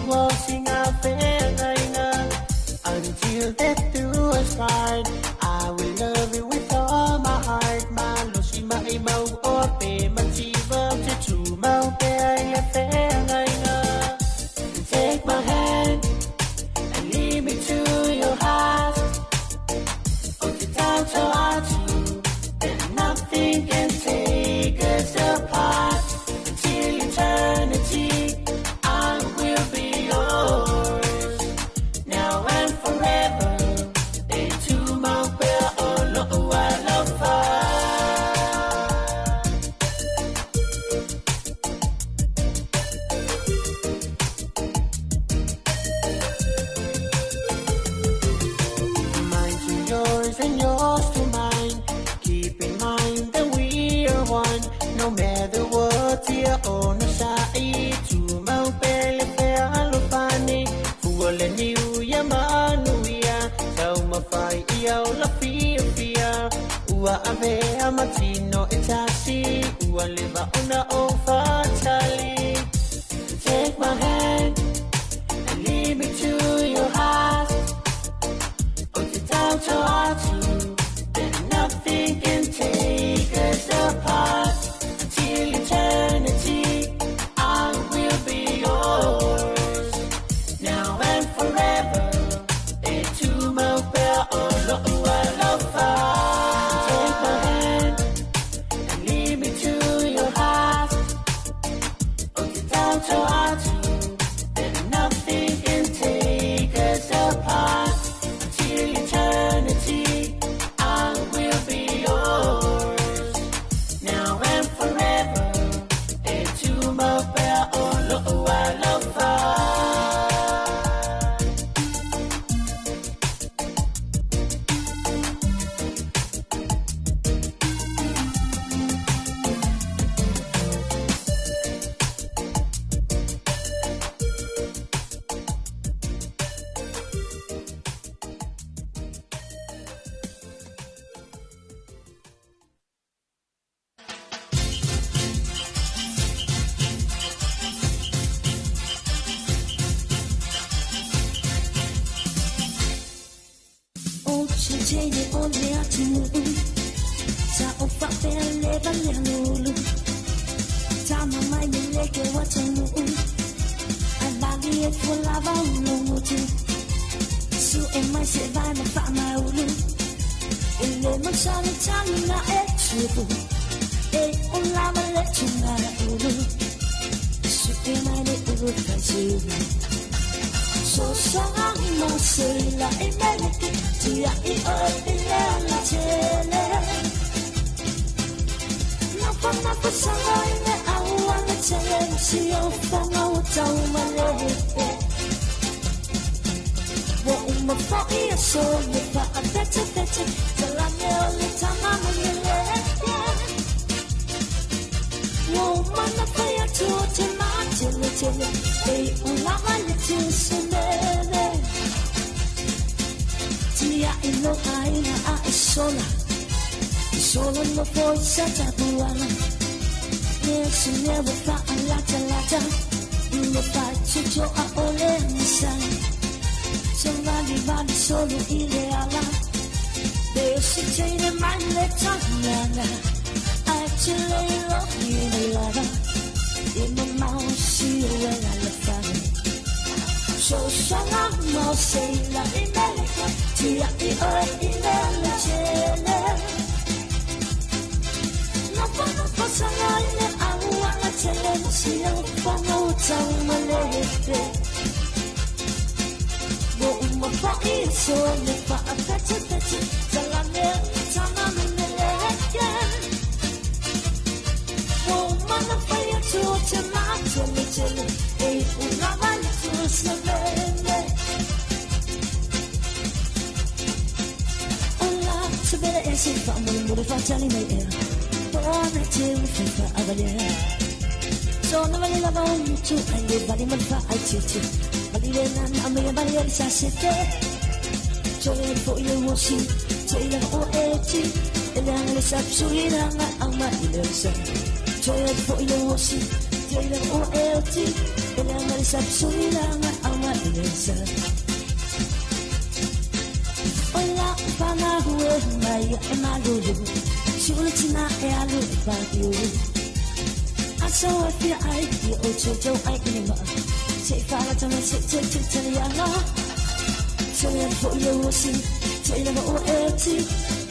singa fenaina until death do us part. I will love you with all my heart. Malo si mai mau ope matiba te tu mau pe ai fenaina. Take my hand and lead me to your heart. Oh, the down to our two, and nothing can take us apart. Until eternity, I will be yours. Now and forever, they too mau pe olo I love her. Mine to yours and yours to mine. Keep in mind that we are one. No matter what you own, sai tu mau pele pe alofani. Fuole niu ya manuia. Tau mafai iau la fia. Ua ave amatino etasi. Ua leva una o fatali. Take my hand and lead me to your heart. Down to our two, then nothing can take us apart. Until eternity, I will be yours. Now and forever, they too mau pe olo I love her. Take my hand and lead me to your heart. Down to our two, then nothing can take us apart. Till eternity, I will be yours. Now and forever, they too mau pe olo I love her. Oh, chijene ole atu ta ofa pele balelu ta mama yeleke watanu alali e fulava umuti su e mai se vai ma fa maulu ele mo sani tani na etu e olava le chungara ulu su e mai le ulu fansiu so saramo se la e meleke tia I o la tele na pa sala ine awa la tele si o fanga o tau malete wo uma fa I so le fa a tete la ne o le tama mele wo mana fa ya tu te ma tele e una male tu se mele tia ino aina a sola solo no puoi buona nessun never fa lata lo faccio già a ole mi sai sono vali solo ideale Deus se tiene mai le tongue actually love you the lava in my mouth see when I look at it so shalom say la America tia I oi la cene no puedo pasar le agua la televisión cuando tau malete wo uma fa iso le fa tete la ne tama meleke wo mana fa ya tu te mato le tele e una mano tu se vende Ola se vede e si fa mo facciali mai era buona te fa avaliera sono vale la voglio tu ai le vali mal fa ai cici vali le nan a me vali le sa sete cioè poi le voci cioè la oeti e le le sa sulina ma ama ile sa cioè poi le voci Jailang OLT Ilang alisap sumilangan ang mailasa Wala ko pa nga huwe Maya ay malulu Sulit sina ay alu ay bagyo Asa wapi ay di o chojo ay inima Say fala tama say taliana Jailang po yawasin Jailang OLT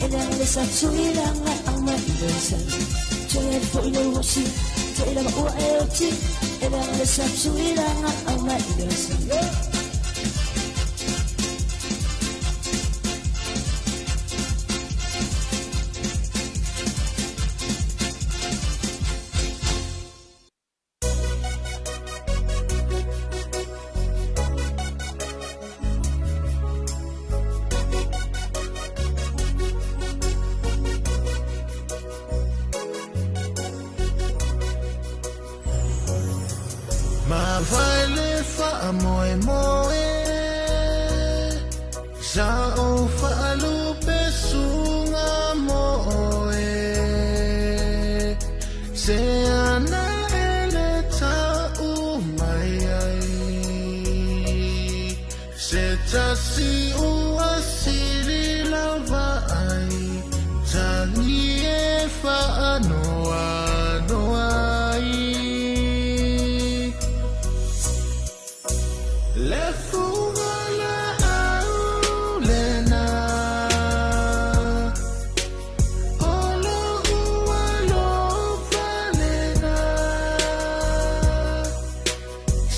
Ilang alisap sumilangan ang mailasa Jailang po yawasin Jailang OLT Ilang alisap sumilangan ang mailasa Ma vai le fa moe moe Sa o fa lupe sunga moe Se ana ele ta umai ai Se tasi uasili lava ai Tani e fa anoa noai Le fuga la aulena Olo ua lo valena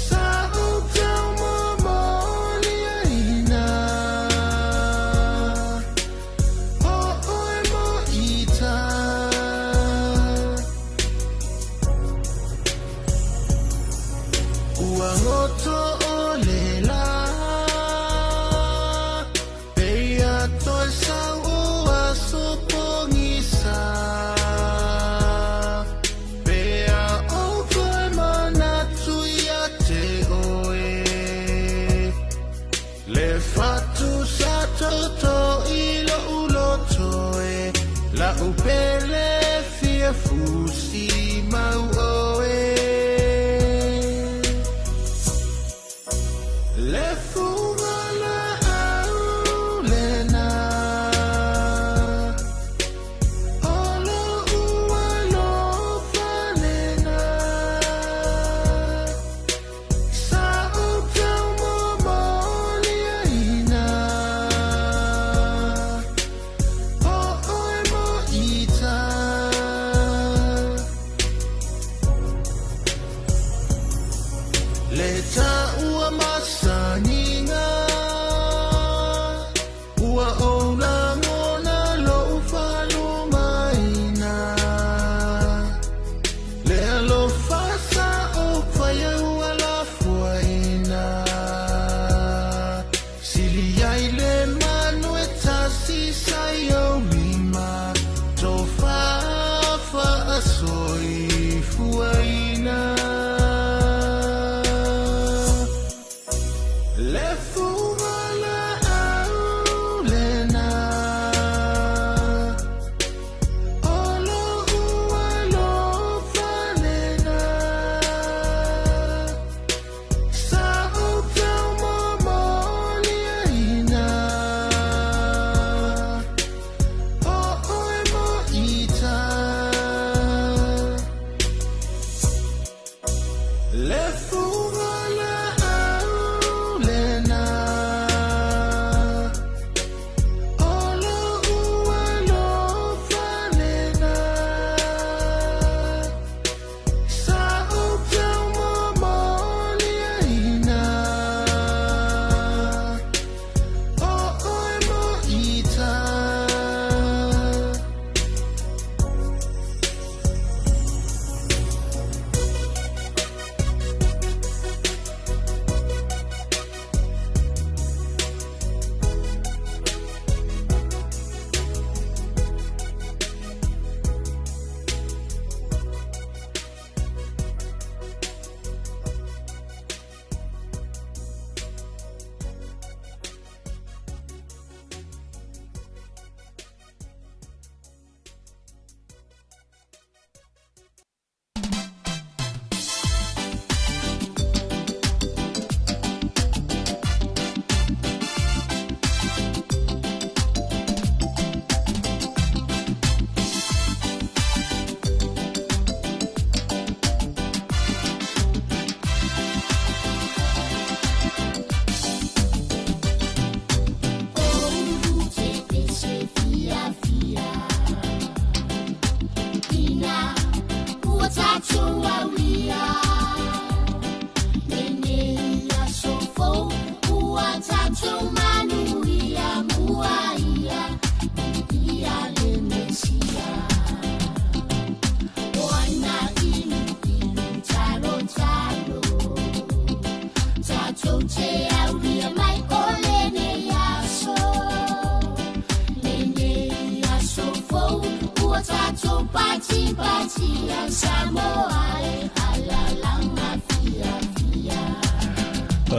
Sa o tau mamoli aina O oe mo ita Ua ngoto Lela Pea toi sang ua supongisa Pea o toi mana tuia te oe Le fatu sa toto ilo ulotoe La upele fia fusi mau oe Le fuga la aulena Olo ua lo valena Sa o tau mamoli aina O oe mo ita Le ta ua masaninga Ua ola ngona lo ufalo maina Le alo fasa o faya ua la fuaina Sili ai le manu e tasi sai o lima To fa asoi fuaina Le fuga la aulena Olo ua lo valena Sa o tau mamoli aina O oe mo ita Le fuga la aulena Olo ua lo valena Sa o tau mamoli aina O oe mo ita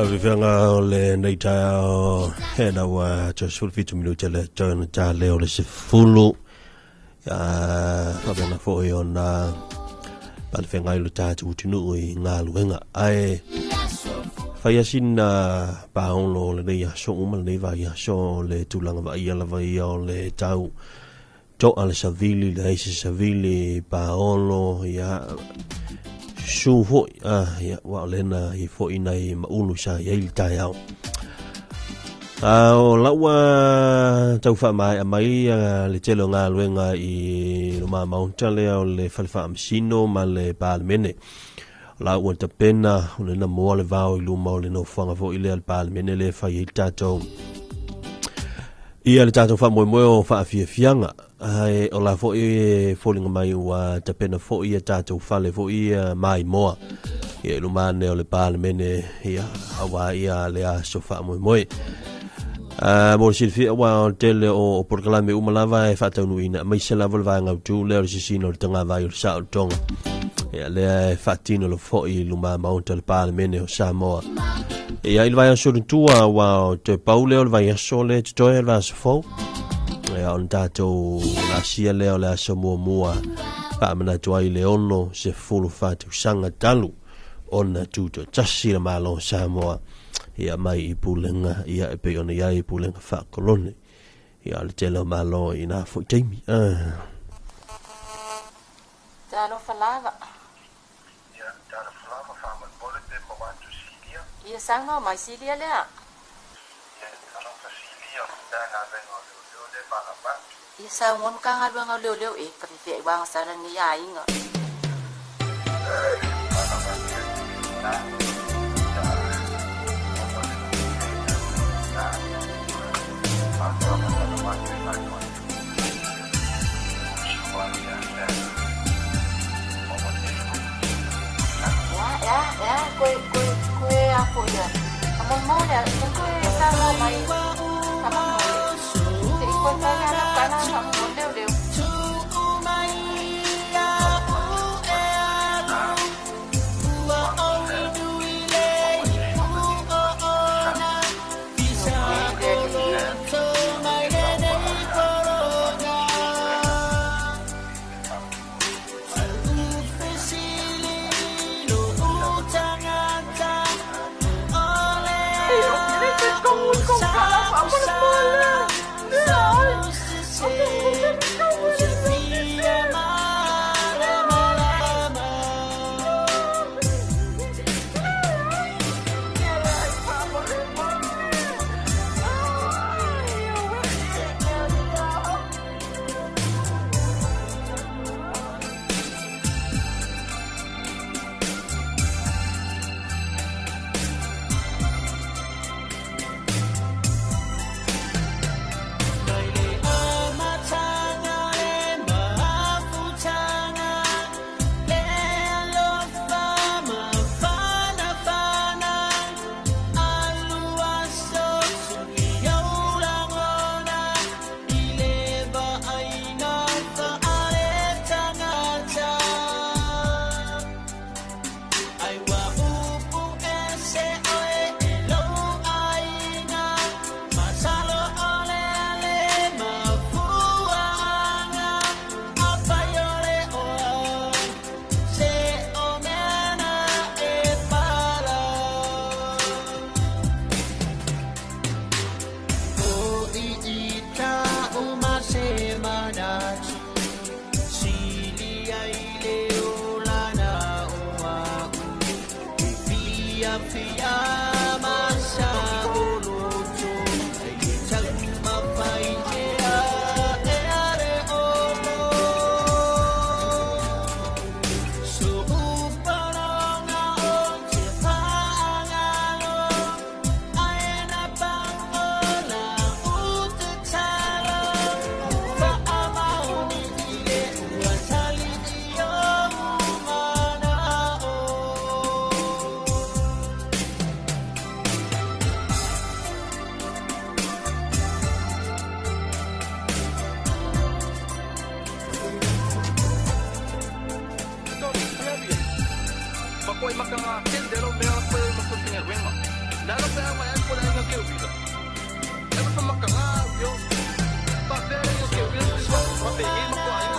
Vivanga le neita hena wa just fitu minuta le turn ta leo le se fulu fabena fo yo na pal fenga lu ta tu tunu I nga luenga ai faya sina pa onlo le ya so umal ne va ya so le tulanga va ya la va ya le tau to al savili le savili pa onlo ya su ho ya wa lena I fo ina I maulu sa ya il tai au o lawa tau fa mai le telo nga luenga I lo ma maunta le o le falfa amsino ma le palmene la o ta pena o le na mo le va o lu mo le no fanga fo ile al palmene le fa il tato ia le tato fa mo o fa fianga ai o la fo falling mai wa ta pena fo ia tato fa le fo ia mai moa ia lu mane o le palmene ia awa ia le aso fa mo mo silfi wa tele o proclame umalava e fa tanu ina mai se la volva nga tu le sino le tanga vai o sa o tonga ia le fatino lo fo I luma mountain palmene o Samoa ia il vai a so tua wa te paule o vai a so le to e va so fo ia on tato la sia le o la so mua pa mana to I le ono se fulu fatu sanga talu ona tuto tasira malo Samoa ia mai I pulenga ia e pe ona ia I pulenga fa kolone ia le telo malo ina fo taimi Talofa lava ia sanga mai silia lea ia sa mon ka nga luanga leo e pa fe wa sa na ni ai nga ya kue aku ya kamu mau ya kue sama mai sama mau jadi kue kaya anak kanan kamu deu makanga tende lo mea ko mo pinga wenga na lo pea mai ko na nga ke vida e mo makanga yo pa vere yo ke vida so pa pe ni mo ai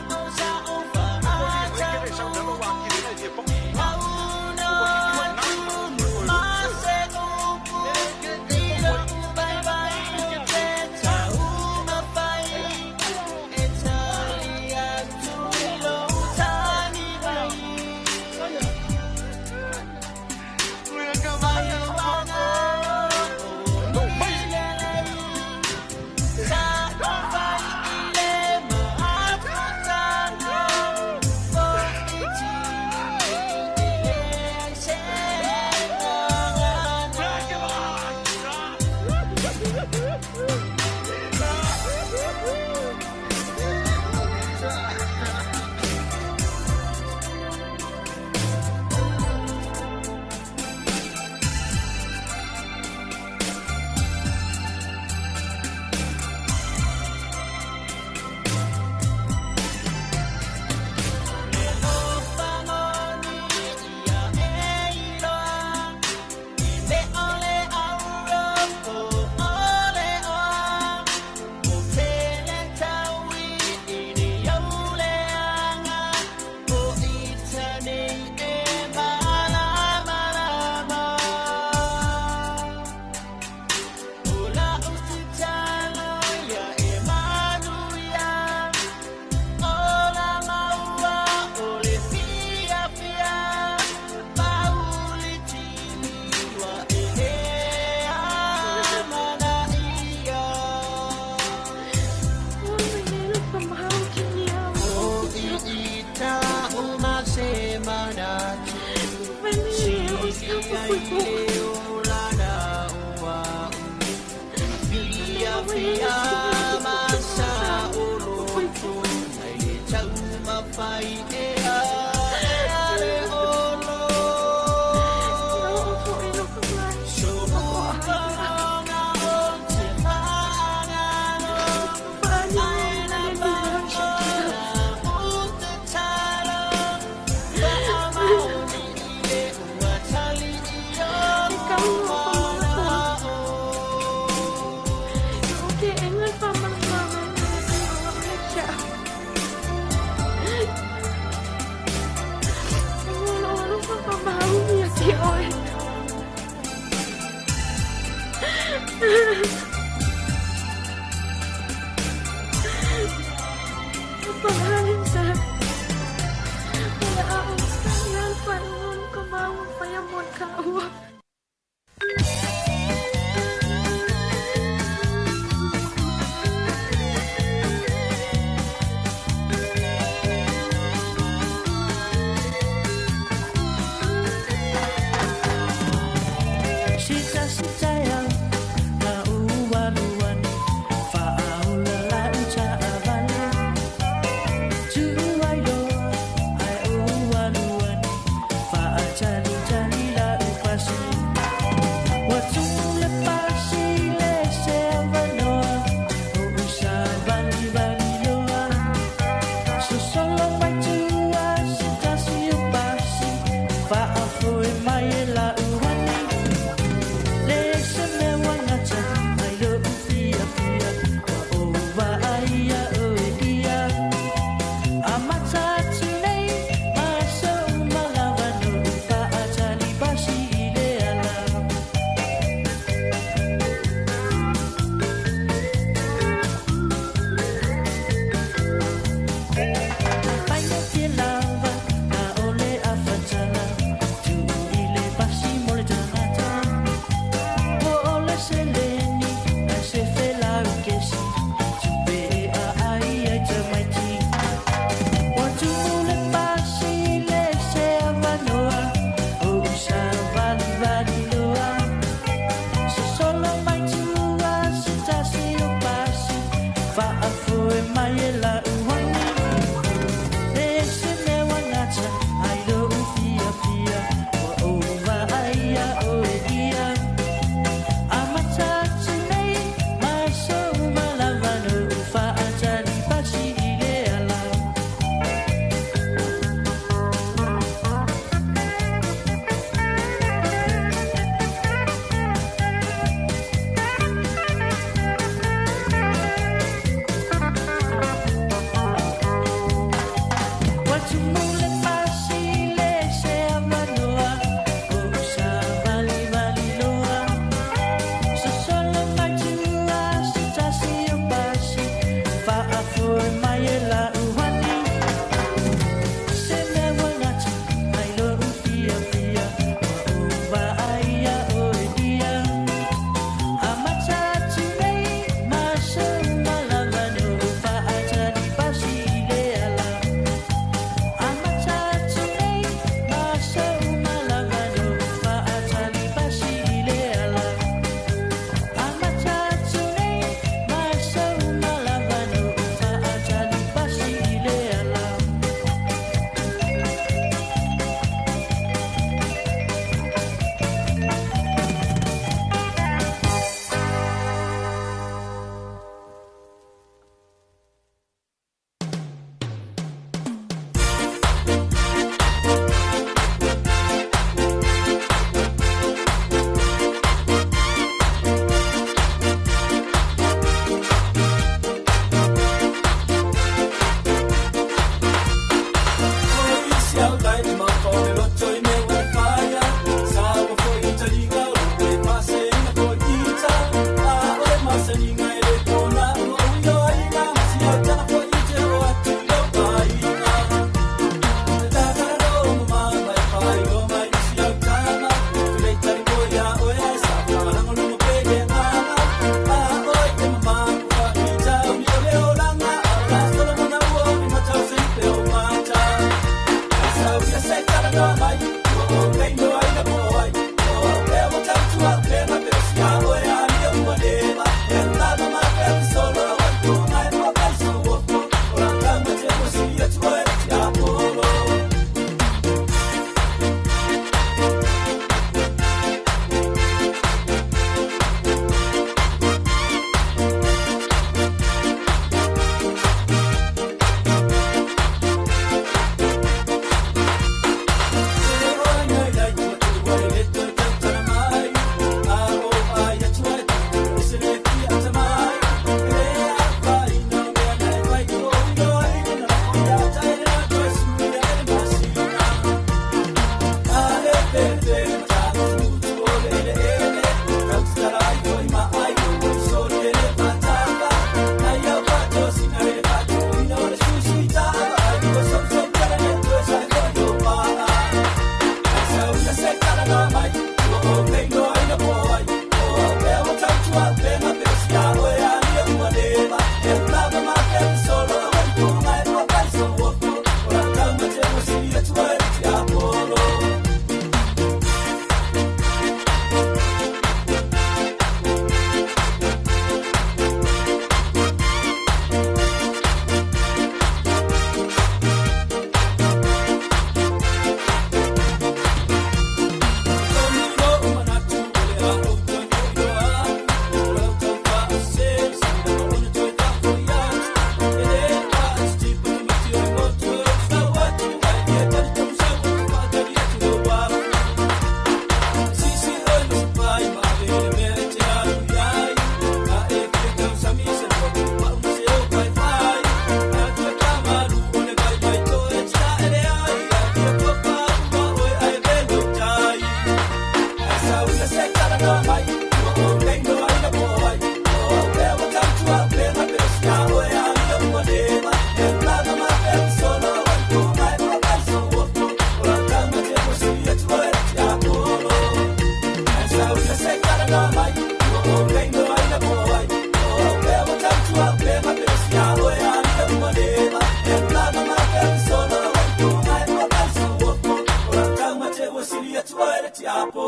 Pasti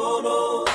solo.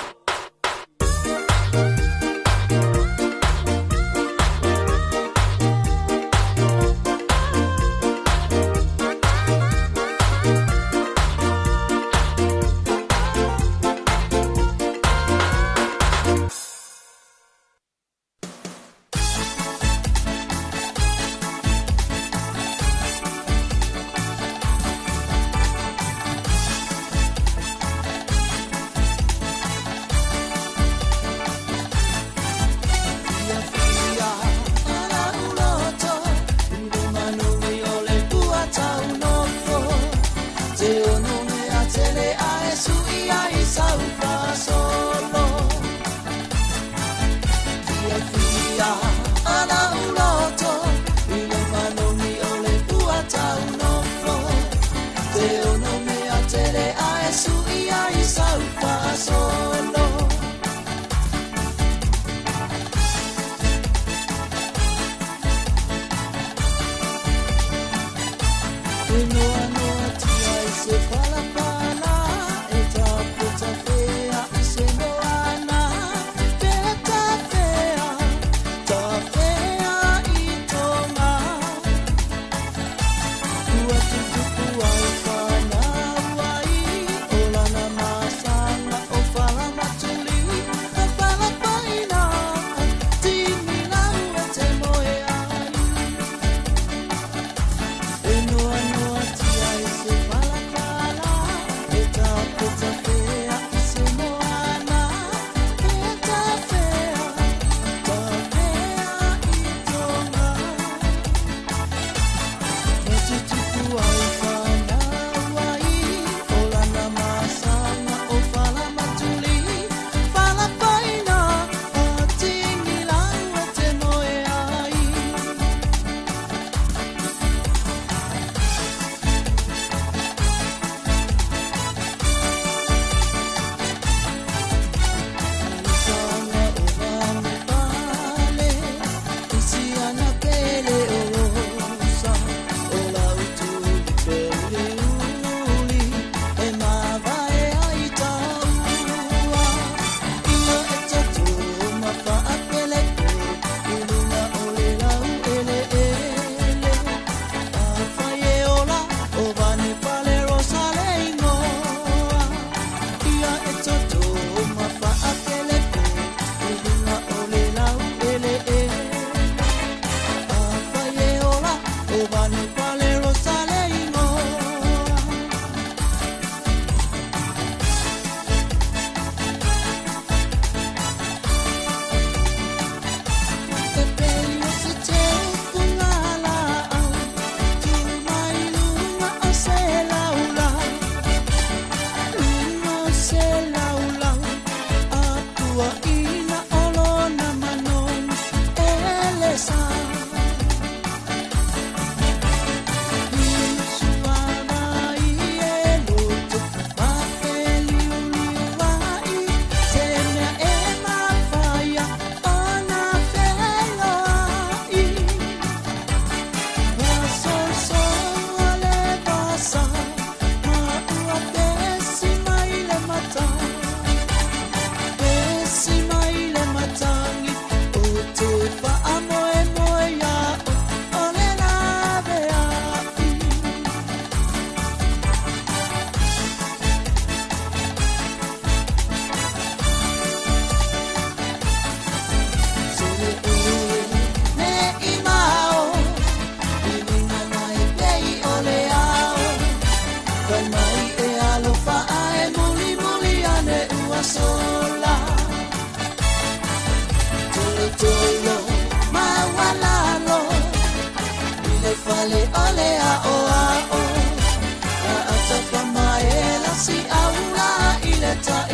Ta